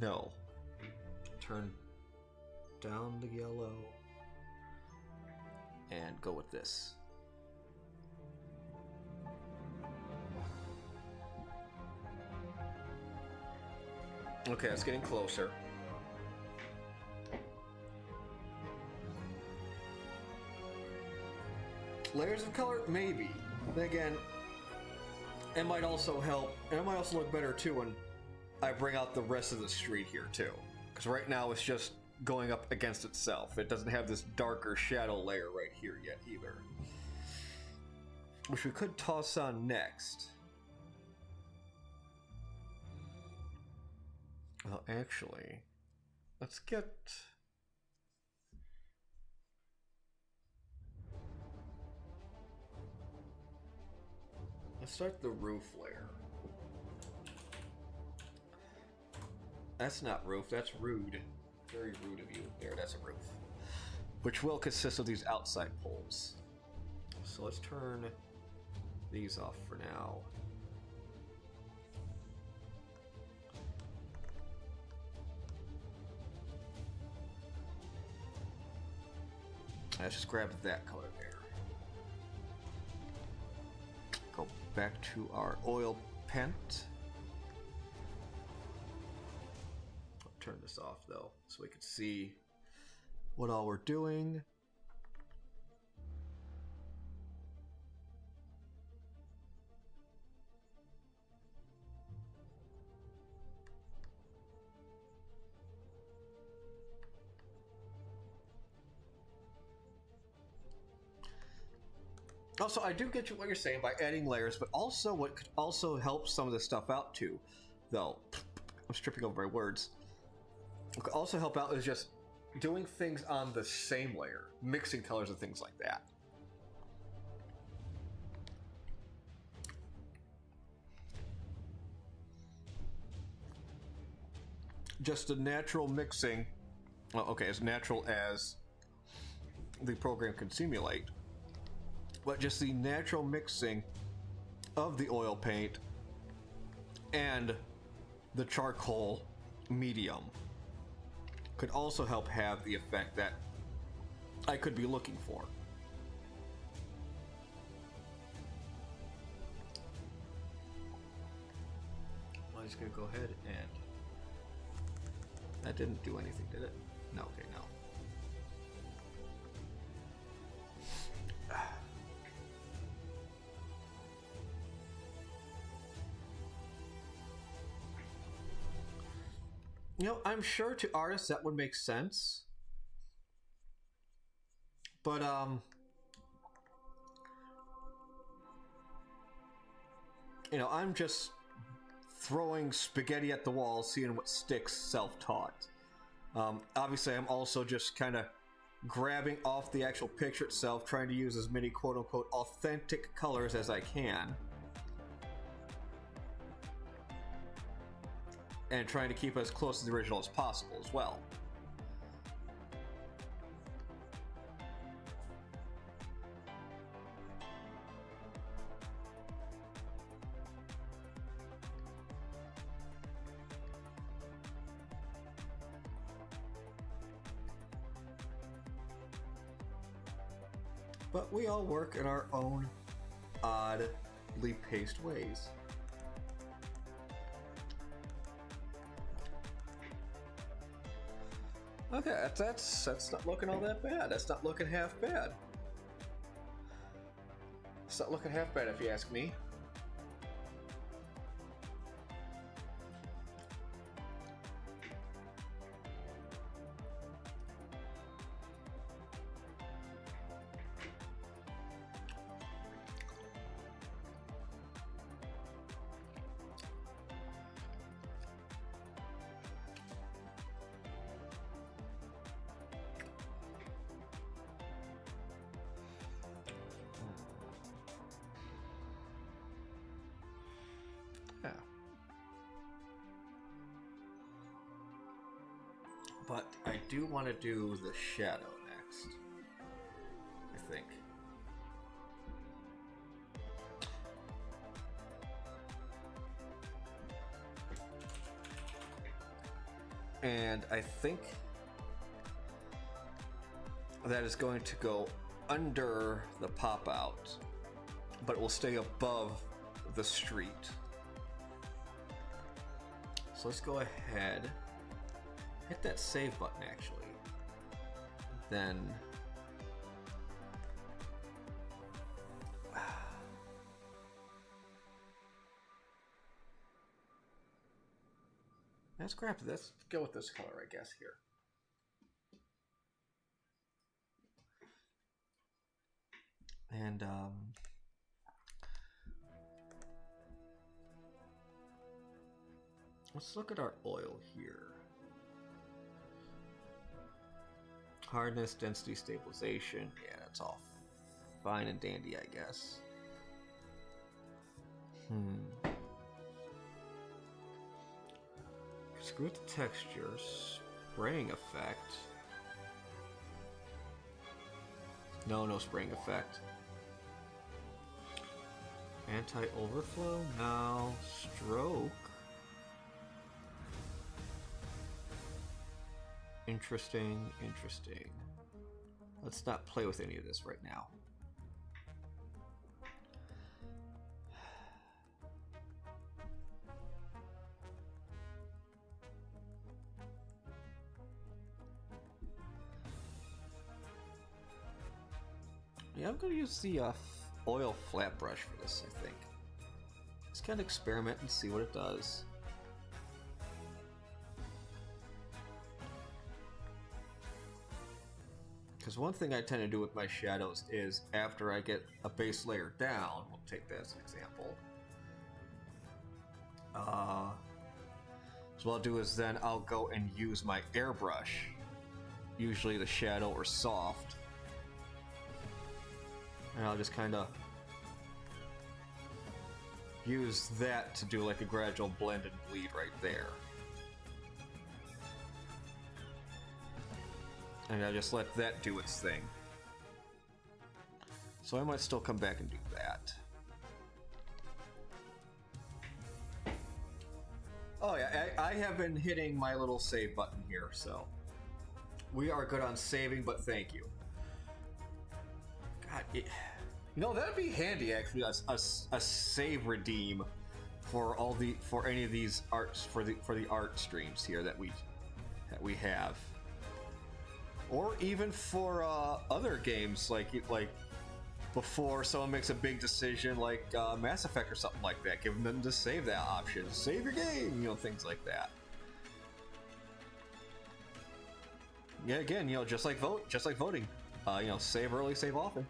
No. Turn down the yellow and go with this. Okay, it's getting closer. Layers of color? Maybe. Then again, it might also help, and it might also look better too when I bring out the rest of the street here too. Because right now it's just going up against itself. It doesn't have this darker shadow layer right here yet either. Which we could toss on next. Well, actually, let's get... Let's start the roof layer. That's not roof, that's rude. Very rude of you. There, that's a roof. Which will consist of these outside poles. So let's turn these off for now. Let's just grab that color there. Go back to our oil paint. I'll turn this off though, so we can see what all we're doing. Also, I do get you what you're saying by adding layers, but also what could also help some of this stuff out too, though, I'm stripping over my words. What could also help out is just doing things on the same layer, mixing colors and things like that. Just a natural mixing, well, okay, as natural as the program can simulate. But just the natural mixing of the oil paint and the charcoal medium could also help have the effect that I could be looking for. I'm just gonna go ahead and... That didn't do anything, did it? No, okay, no. You know, I'm sure to artists that would make sense. But, you know, I'm just throwing spaghetti at the wall, seeing what sticks, self-taught. Obviously, I'm also just kind of grabbing off the actual picture itself, trying to use as many quote-unquote authentic colors as I can. and trying to keep it as close to the original as possible as well. But we all work in our own oddly paced ways. Okay, that's not looking all that bad. That's not looking half bad. It's not looking half bad if you ask me. Yeah. But I do want to do the shadow next, I think. And I think that is going to go under the pop-out, but it will stay above the street. So let's go ahead, hit that save button actually. Then let's go with this color, I guess, here. And let's look at our oil here. Hardness, density, stabilization. Yeah, that's all fine and dandy, I guess. Screw with the texture. Spraying effect. No spraying effect. Anti-overflow? No. Stroke? Interesting. Let's not play with any of this right now. Yeah, I'm gonna use the oil flat brush for this, I think. Just kind of experiment and see what it does. Because one thing I tend to do with my shadows is after I get a base layer down, we'll take that as an example. So what I'll do is then I'll go and use my airbrush, usually the shadow or soft, and I'll just kind of use that to do like a gradual blend and bleed right there. And I just let that do its thing. So I might still come back and do that. Oh yeah, I have been hitting my little save button here, so we are good on saving, but thank you. God, you know, that'd be handy actually, a save redeem for any of these arts for the art streams here that we have. Or even for other games, like before someone makes a big decision, like Mass Effect or something like that, give them to save that option, save your game, you know, things like that. Yeah, again, you know, just like voting, you know, save early, save often.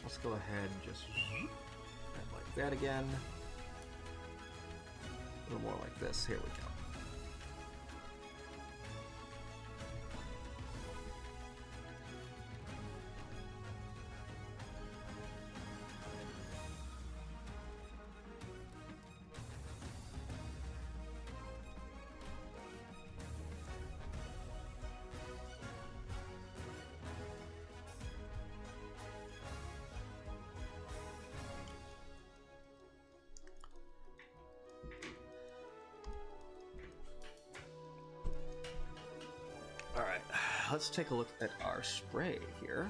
Let's go ahead and just like that again. A little more like this. Here we go. let's take a look at our spray here.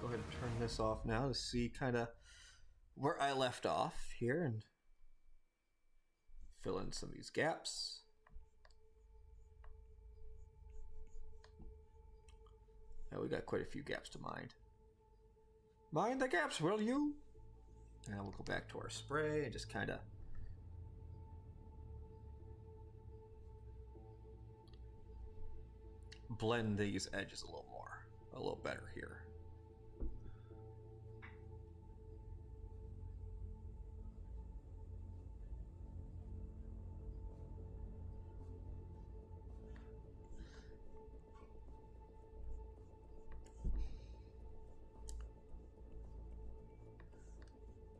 Go ahead and turn this off now to see kind of where I left off here and fill in some of these gaps. Now we got quite a few gaps to mind. Mind the gaps, will you? And we'll go back to our spray and just kind of blend these edges a little better here.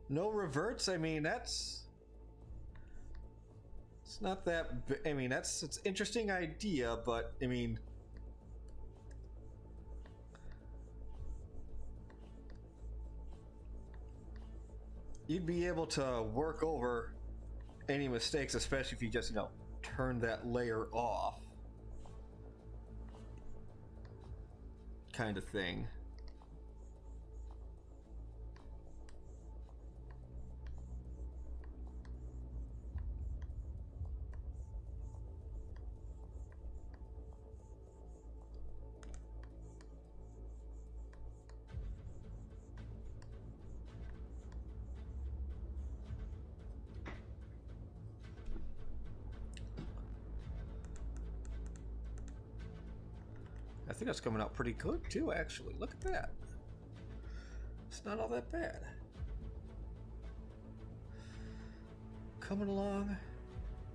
No reverts. I mean, it's not that. I mean, it's interesting idea, but I mean, you'd be able to work over any mistakes, especially if you just turn that layer off, kind of thing. I think that's coming out pretty good too, actually. Look at that. It's not all that bad. Coming along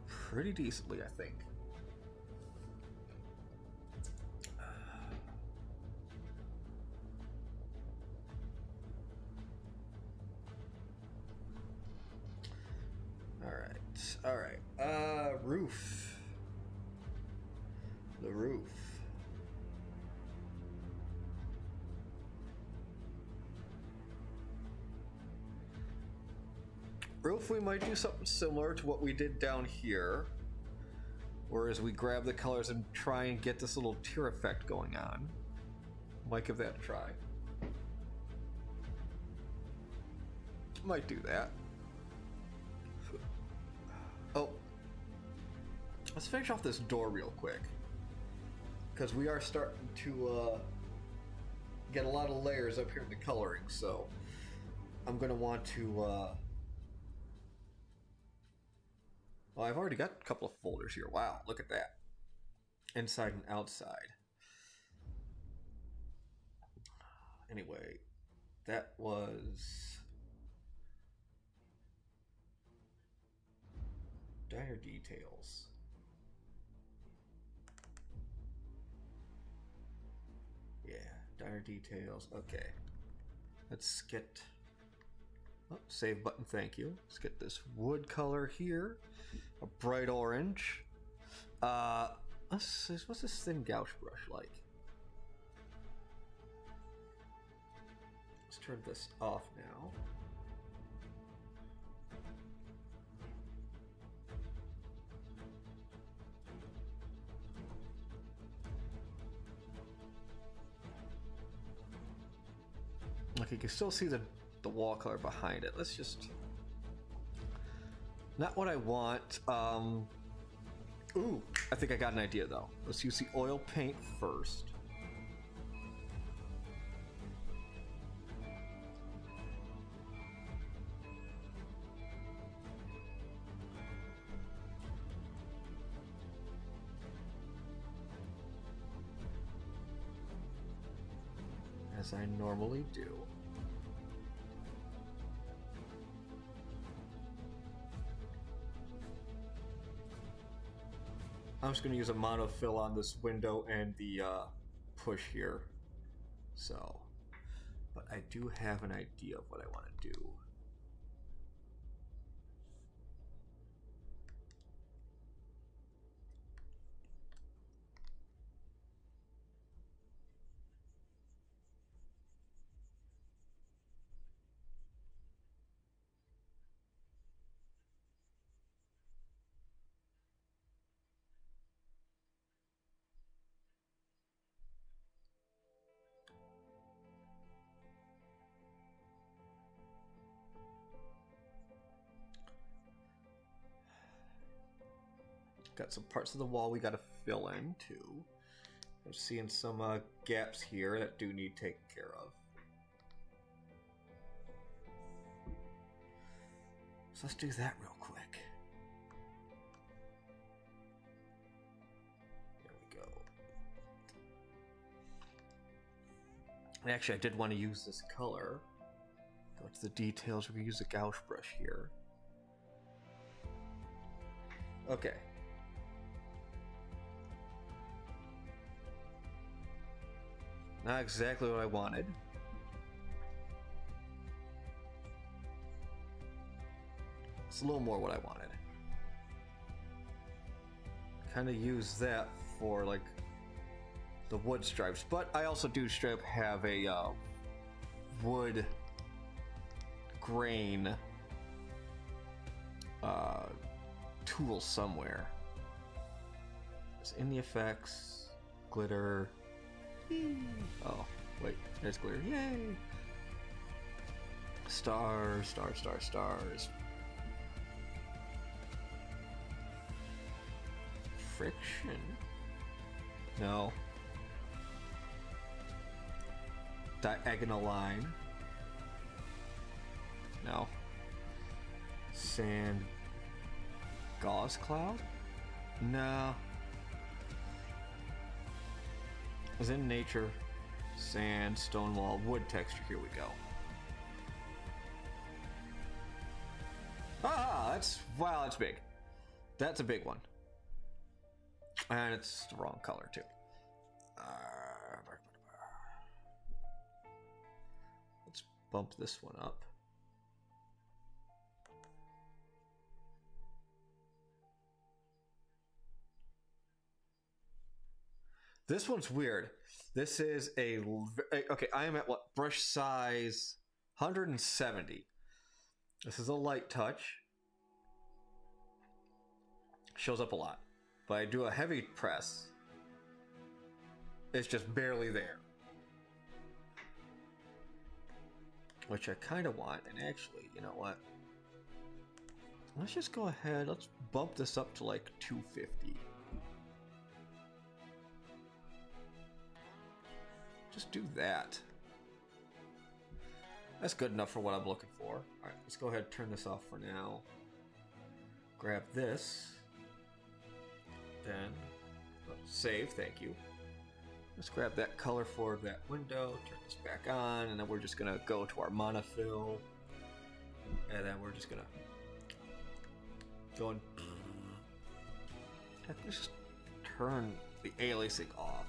pretty decently, I think. All right. Roof. The roof. Roof, we might do something similar to what we did down here, whereas we grab the colors and try and get this little tear effect going on. Might give that a try. Might do that. Oh, let's finish off this door real quick, because we are starting to get a lot of layers up here in the coloring, so I'm going to want to well, I've already got a couple of folders here. Wow, look at that. Inside and outside. Anyway, that was Diner Details. Yeah, Diner Details. Okay. Let's get... Oh, save button, thank you. Let's get this wood color here. A bright orange. What's this thin gouache brush like? Let's turn this off now. Like, you can still see the wall color behind it. Let's just... Not what I want. Ooh, I think I got an idea though. Let's use the oil paint first. As I normally do. I'm just going to use a monofill on this window and the push here. So, but I do have an idea of what I want to do. Got some parts of the wall we got to fill in too. I'm seeing some gaps here that do need taken care of. So let's do that real quick. There we go. And actually, I did want to use this color. Go to the details. We're going to use a gouache brush here. Okay. Not exactly what I wanted. It's a little more what I wanted. Kind of use that for like the wood stripes, but I also do strip have a wood grain tool somewhere. It's in the effects, glitter. Oh, wait, there's glitter. Yay! Stars, stars, stars, stars. Friction? No. Diagonal line? No. Sand. Gauze cloud? No. As in nature, sand, stone wall, wood texture. Here we go. Ah, wow, that's big. That's a big one. And it's the wrong color too. Let's bump this one up. This one's weird. This is okay, I am at what? Brush size 170. This is a light touch. Shows up a lot. But I do a heavy press. It's just barely there. Which I kind of want. And actually, you know what? Let's just go ahead. Let's bump this up to like 250. Just do that. That's good enough for what I'm looking for. Alright, let's go ahead and turn this off for now. Grab this. Then save, thank you. Let's grab that color for that window, turn this back on, and then we're just gonna go to our monofill. And then we're just gonna go and let's just turn the aliasing off.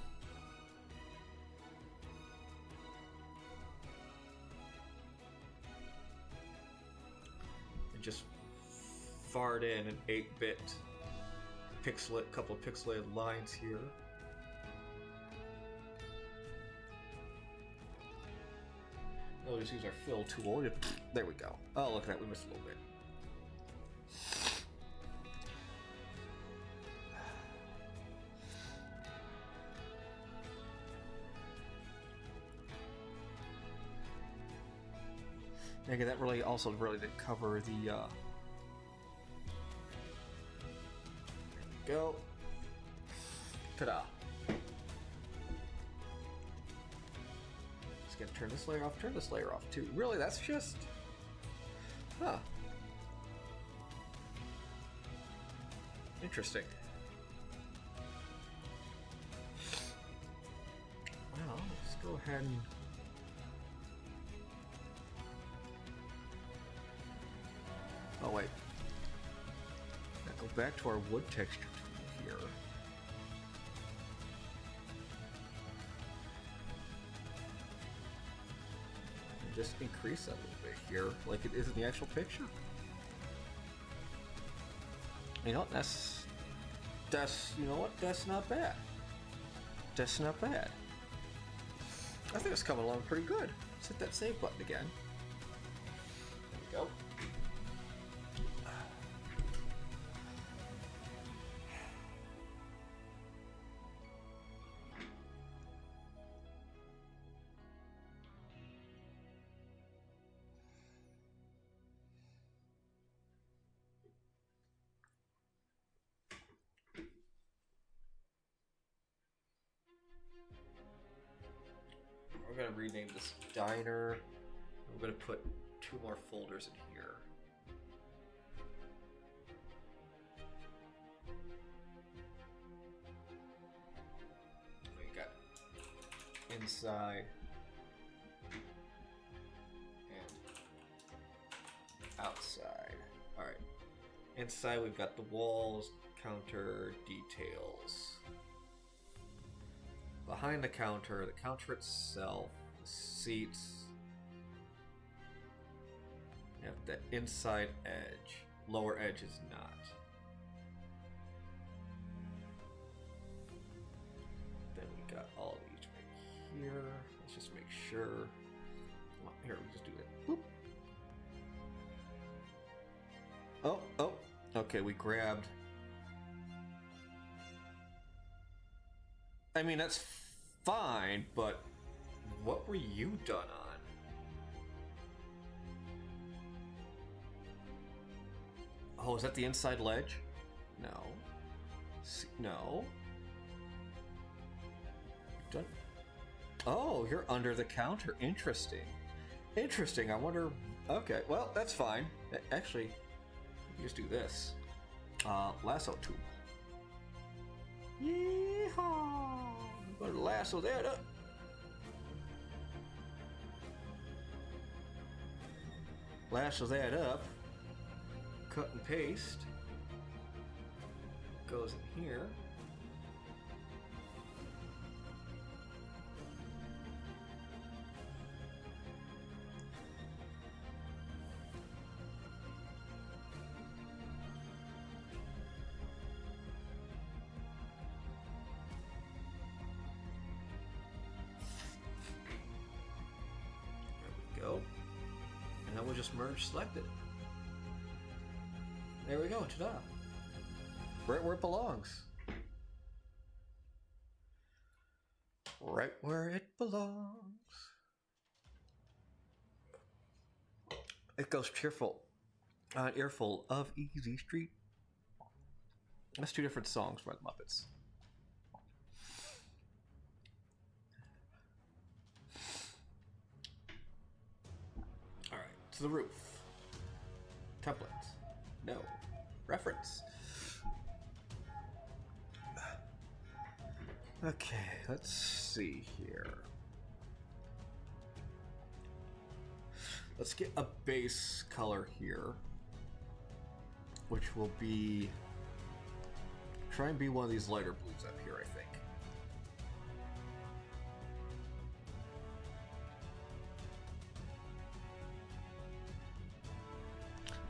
Just fart in an 8-bit pixelate, couple of pixelated lines here. We'll just use our fill tool. There we go. Oh, look at that, we missed a little bit. Again, that really also didn't cover the there we go. Ta-da. Just gonna turn this layer off too. Really, that's just interesting. Well, let's go ahead and oh wait. Now go back to our wood texture tool here. just increase that a little bit here, like it is in the actual picture. You know, that's you know what? That's not bad. That's not bad. I think it's coming along pretty good. Let's hit that save button again. There we go. We're gonna rename this diner. We're gonna put 2 more folders in here. We got inside and outside. All right. Inside we've got the walls, counter, details. Behind the counter itself, the seats. You have that inside edge. Lower edge is not. Then we got all these right here. Let's just make sure. Well, here, we just do that. Boop. Oh. Okay, we grabbed. I mean, that's fine, but what were you done on? Oh, is that the inside ledge? No. No. Done. Oh, you're under the counter. Interesting. Interesting. I wonder. Okay, well, that's fine. Actually, we can just do this. Lasso tool. Yeehaw! I'm gonna lasso that up. Lasso that up. Cut and paste. Goes in here. Go. And then we'll just merge selected. There we go, ta-da. Right where it belongs. Right where it belongs. It goes cheerful. An earful of Easy Street. That's 2 different songs by the Muppets. To the roof. Template. No. Reference. Okay, let's see here. Let's get a base color here, which will be, try and be one of these lighter blues up here, I think.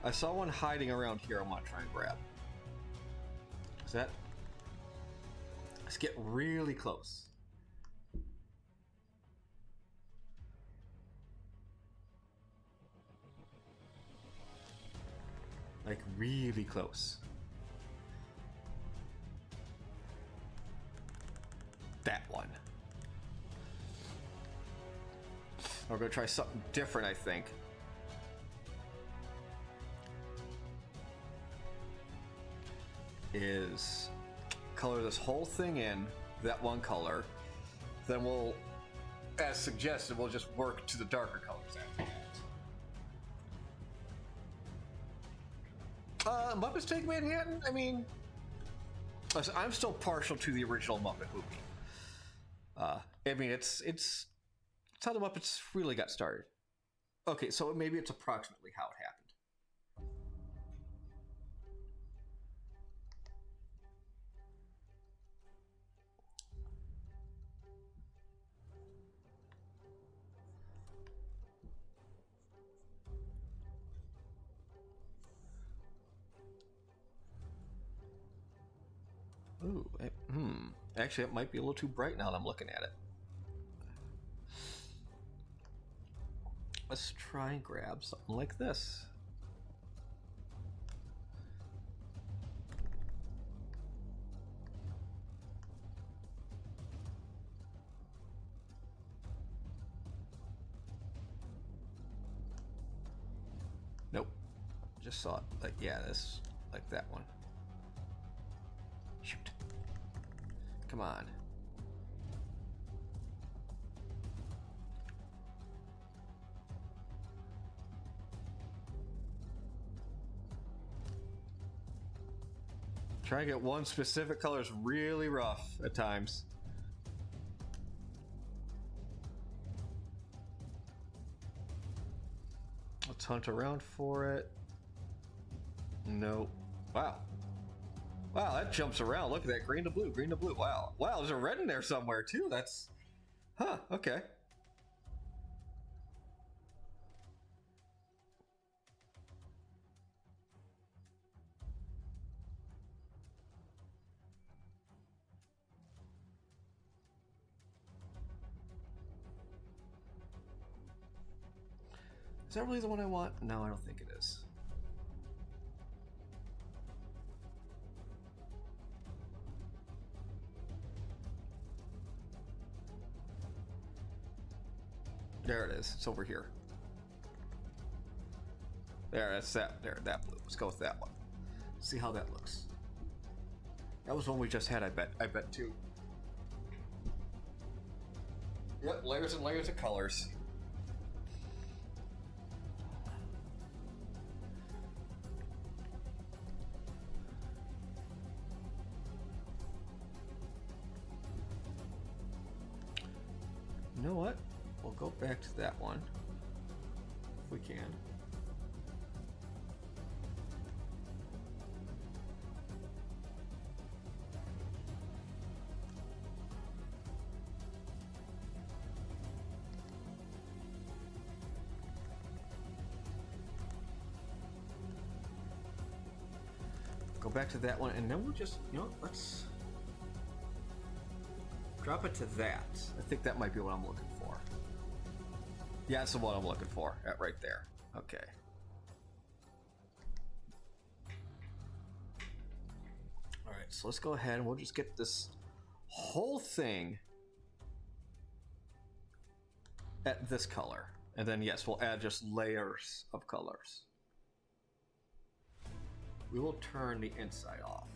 I saw one hiding around here I want to try and grab. Is that? Let's get really close. Like really close. That one. We're gonna try something different, I think. Is color this whole thing in that one color, then we'll, as suggested, we'll just work to the darker colors after that. Muppets Take Manhattan? I mean, I'm still partial to the original Muppet movie. I mean, it's how the Muppets really got started. Okay, so maybe it's approximately how it happened. Actually, it might be a little too bright now that I'm looking at it. Let's try and grab something like this. Nope. Just saw it. Like, yeah, this, like that one. Shoot. Come on. Trying to get one specific color is really rough at times. Let's hunt around for it. Nope. Wow. Wow, that jumps around. Look at that. Green to blue, green to blue. Wow. Wow, there's a red in there somewhere too. That's... Huh, okay. Is that really the one I want? No, I don't think it is. There it is. It's over here. There, that's that. There, that blue. Let's go with that one. See how that looks. That was one we just had, I bet. I bet too. Yep, layers and layers of colors. You know what? We'll go back to that one if we can. Go back to that one, and then we'll just, you know, let's drop it to that. I think that might be what I'm looking for. Yeah, that's the one I'm looking for. Right there. Okay. All right, so let's go ahead and we'll just get this whole thing at this color. And then, yes, we'll add just layers of colors. We will turn the inside off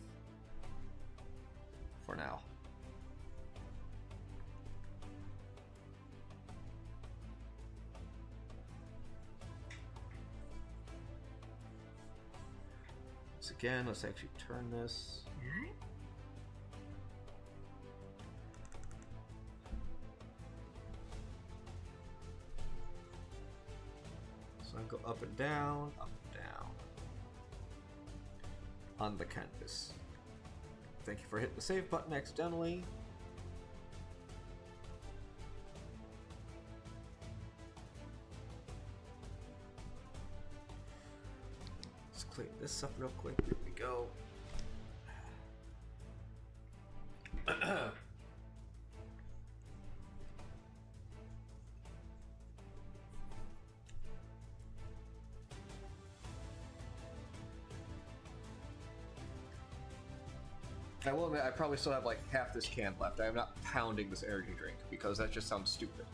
for now. So again, let's actually turn this. So I go up and down, up and down on the canvas. Thank you for hitting the save button accidentally. Let's clean this up real quick. Here we go. I will admit, I probably still have like half this can left. I am not pounding this energy drink because that just sounds stupid.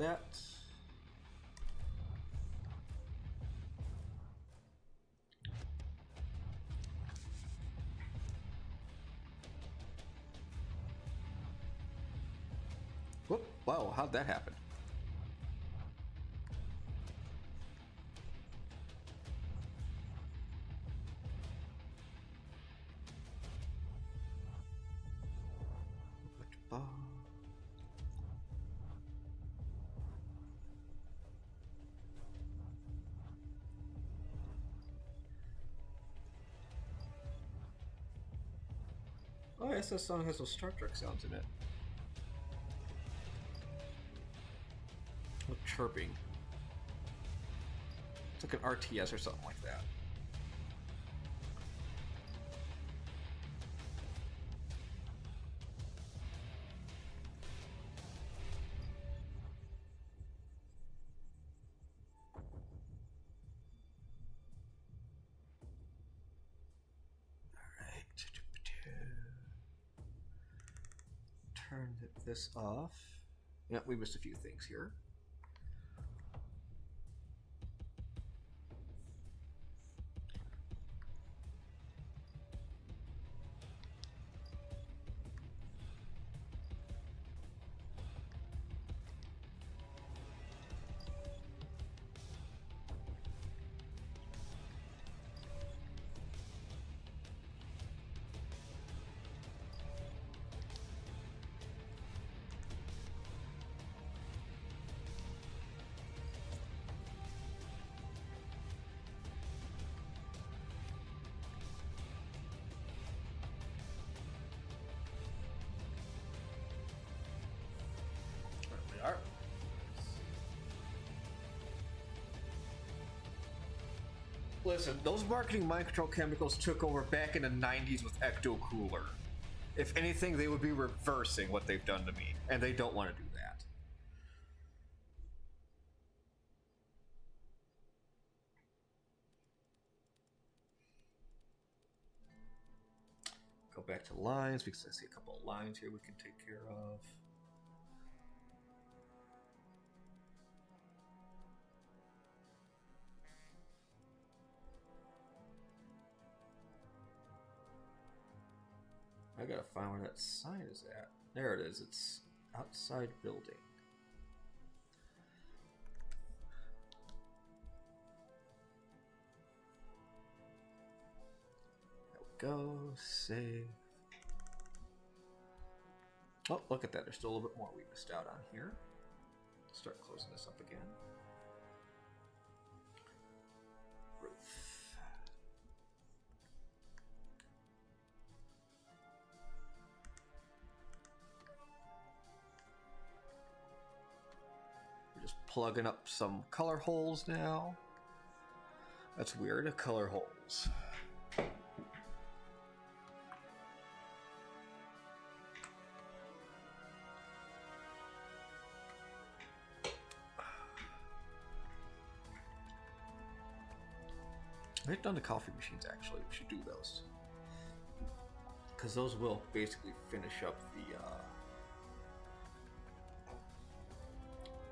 that. Whoop! Wow, how'd that happen? Oh, yes, that song has those Star Trek sounds in it. What chirping? It's like an RTS or something like that. Turn this off. Yeah, we missed a few things here. Listen, those marketing mind control chemicals took over back in the 90s with Ecto Cooler. If anything, they would be reversing what they've done to me, and they don't want to do that. Go back to lines, because I see a couple of lines here we can take care of. I gotta find where that sign is at. There it is. It's outside building. There we go. Save. Oh, look at that. There's still a little bit more we missed out on here. Start closing this up again. Roof. Just plugging up some color holes now. That's weird, color holes. I've done the coffee machines actually. We should do those. Because those will basically finish up the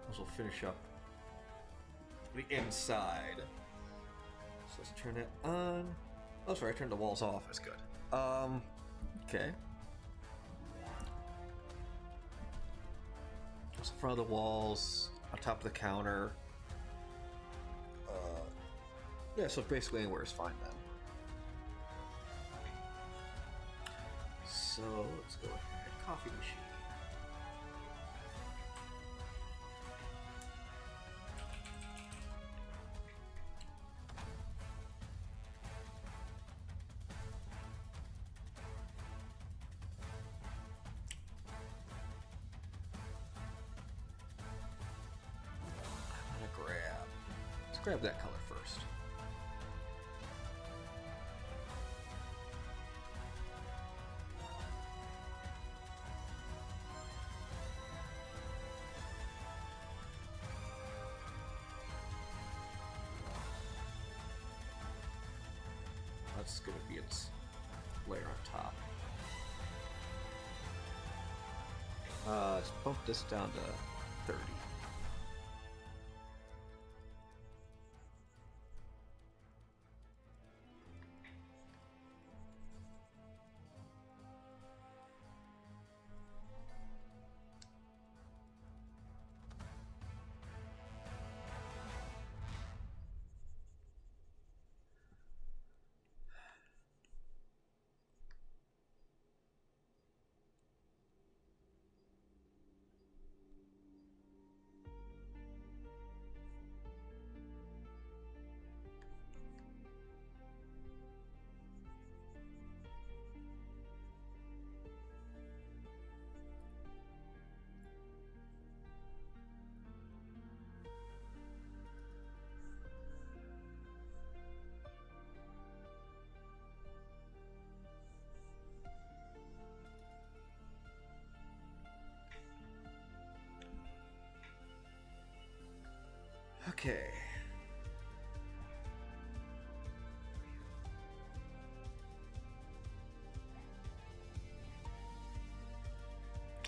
those will finish up the inside. So let's turn it on. Oh, sorry, I turned the walls off. That's good. Okay. Just in front of the walls, on top of the counter. Yeah, so basically anywhere is fine then. So let's go ahead. Coffee machine. Let's grab that color first. That's going to be its layer on top. Let's bump this down to 30. Okay.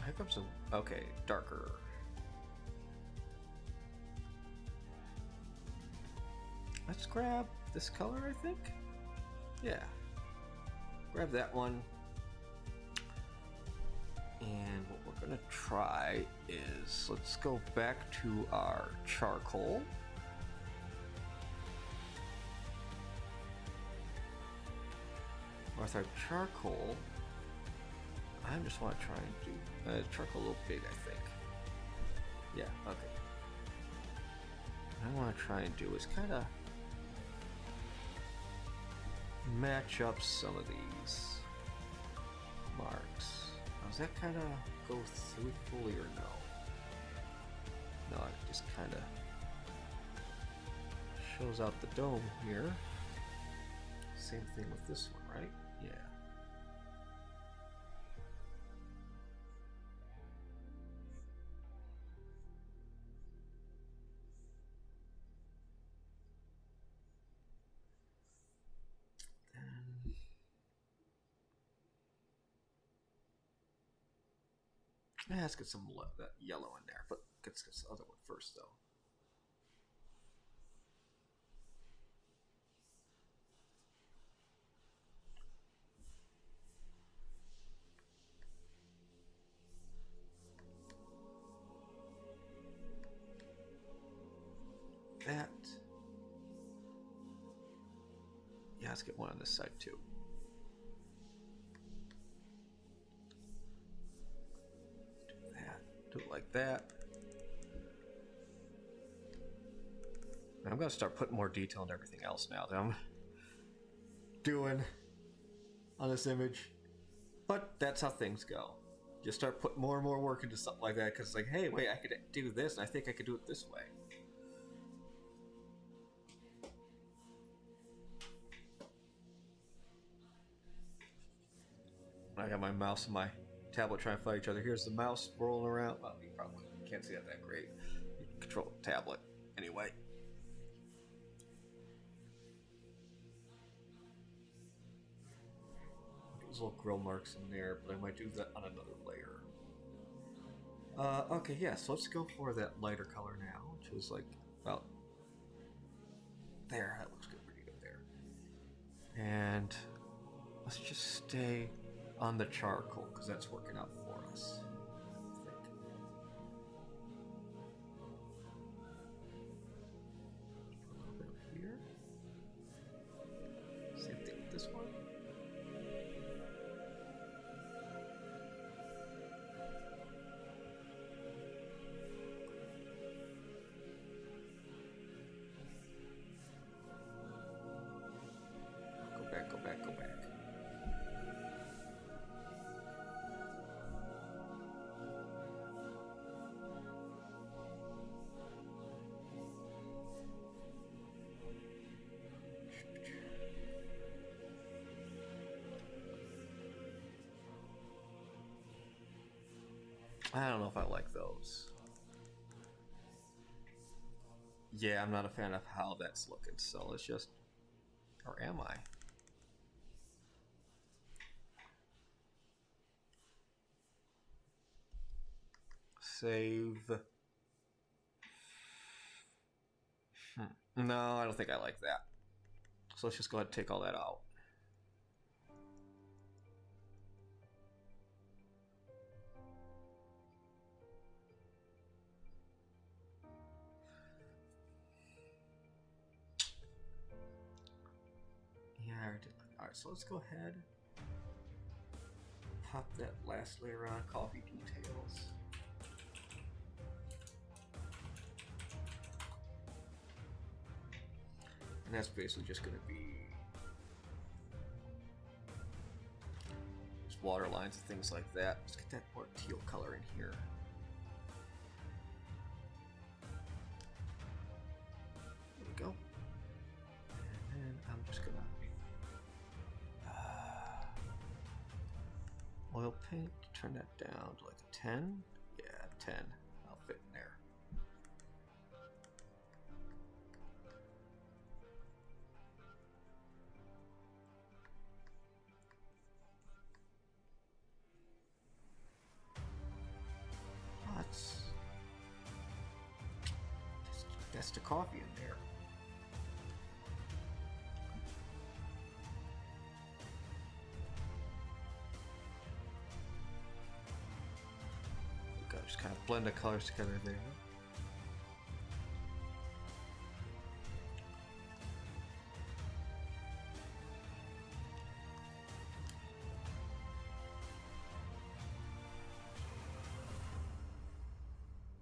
Here comes some. Okay, darker. Let's grab this color, I think. Yeah. Grab that one. And what we're gonna try is, let's go back to our charcoal. With our charcoal, I just want to try and do charcoal a little big, I think. Yeah, okay. What I want to try and do is kind of match up some of these marks. Does that kind of go through fully or no? No, it just kind of shows out the dome here. Same thing with this one, right? Yeah. Let's get some that yellow in there, but let's get this other one first, though. That. Yeah, let's get one on this side, too. Do it like that. And I'm going to start putting more detail into everything else now that I'm doing on this image. But that's how things go. Just start putting more and more work into something like that because it's like, hey, wait, I could do this, and I think I could do it this way. I got my mouse and my tablet trying to fight each other. Here's the mouse rolling around. Well, you probably can't see that great. You can control the tablet anyway. Those little grill marks in there, but I might do that on another layer. Okay, yeah, so let's go for that lighter color now, which is like about there. That looks good, pretty good there. And let's just stay on the charcoal because that's working out for us. A little bit over here. Same thing with this one. Go back. I don't know if I like those. Yeah, I'm not a fan of how that's looking, so let's just... Or am I? Save. No, I don't think I like that. So let's just go ahead and take all that out. Yeah, I already did. Alright, so let's go ahead. Pop that last layer on, coffee details. And that's basically just going to be just water lines and things like that. Let's get that more teal color in here. There we go. And then I'm just going to oil paint, turn that down to like a 10. Yeah, 10. I'll fit in there. That's the coffee in there. Gotta just kind of blend the colors together there.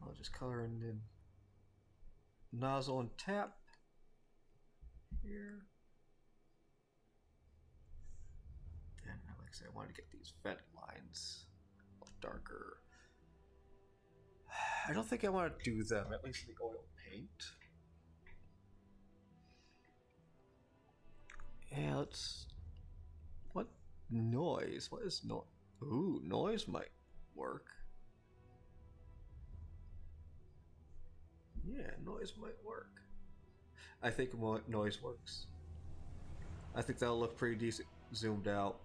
I'll just color in the nozzle and tap here. And like I said, I wanted to get these vent lines a little darker. I don't think I want to do them, at least the oil paint. Yeah, let's... What noise? What is noise? Ooh, noise might work. Yeah, noise might work. I think noise works. I think that'll look pretty decent zoomed out.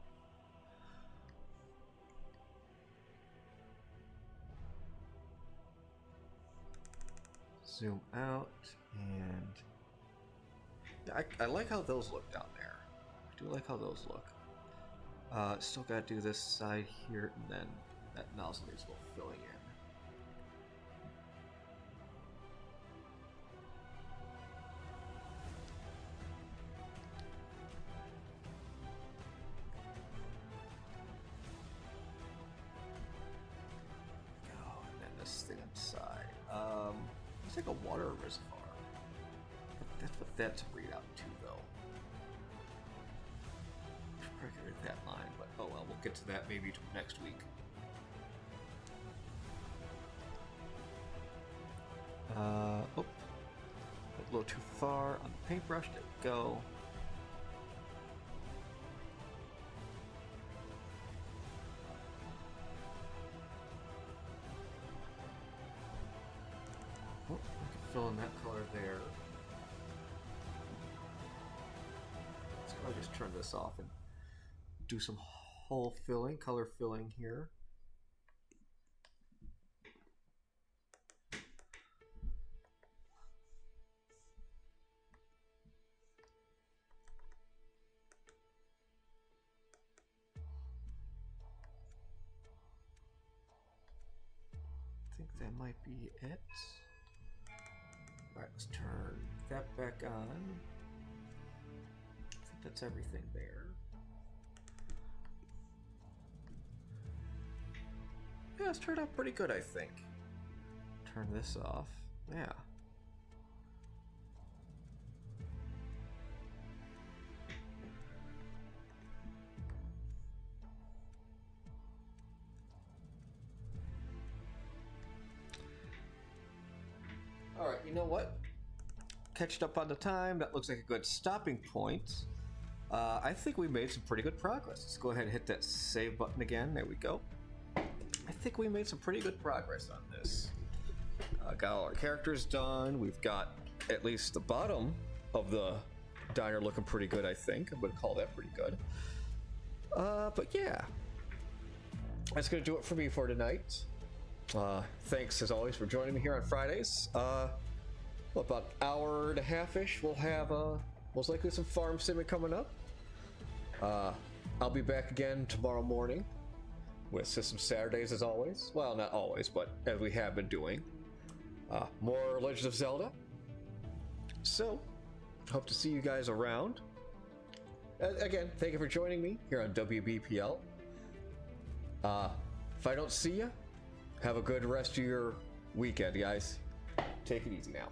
Zoom out, and I like how those look down there. I do like how those look. Still gotta do this side here, and then that nozzle needs a little filling in. Like a water reservoir. That's what that's read out to, though. Should probably get rid of that line, but oh well, we'll get to that maybe next week. Oh, a little too far on the paintbrush. There we go. Fill in that color there. Let's probably just turn this off and do some hole filling, color filling here. I think that might be it. Alright, let's turn that back on. I think that's everything there. Yeah, it's turned out pretty good, I think. Turn this off. Yeah. Alright, you know what? Catched up on the time. That looks like a good stopping point. I think we made some pretty good progress. Let's go ahead and hit that save button again. There we go. I think we made some pretty good progress on this. Got all our characters done. We've got at least the bottom of the diner looking pretty good, I think. I'm going to call that pretty good. But yeah. That's going to do it for me for tonight. Thanks as always for joining me here on Fridays. About an hour and a half-ish, we'll have most likely some farm simming coming up. I'll be back again tomorrow morning with System Saturdays as always. Well, not always, but as we have been doing. More Legends of Zelda. So, hope to see you guys around. Again, thank you for joining me here on WBPL. If I don't see you, have a good rest of your weekend, guys. Take it easy now.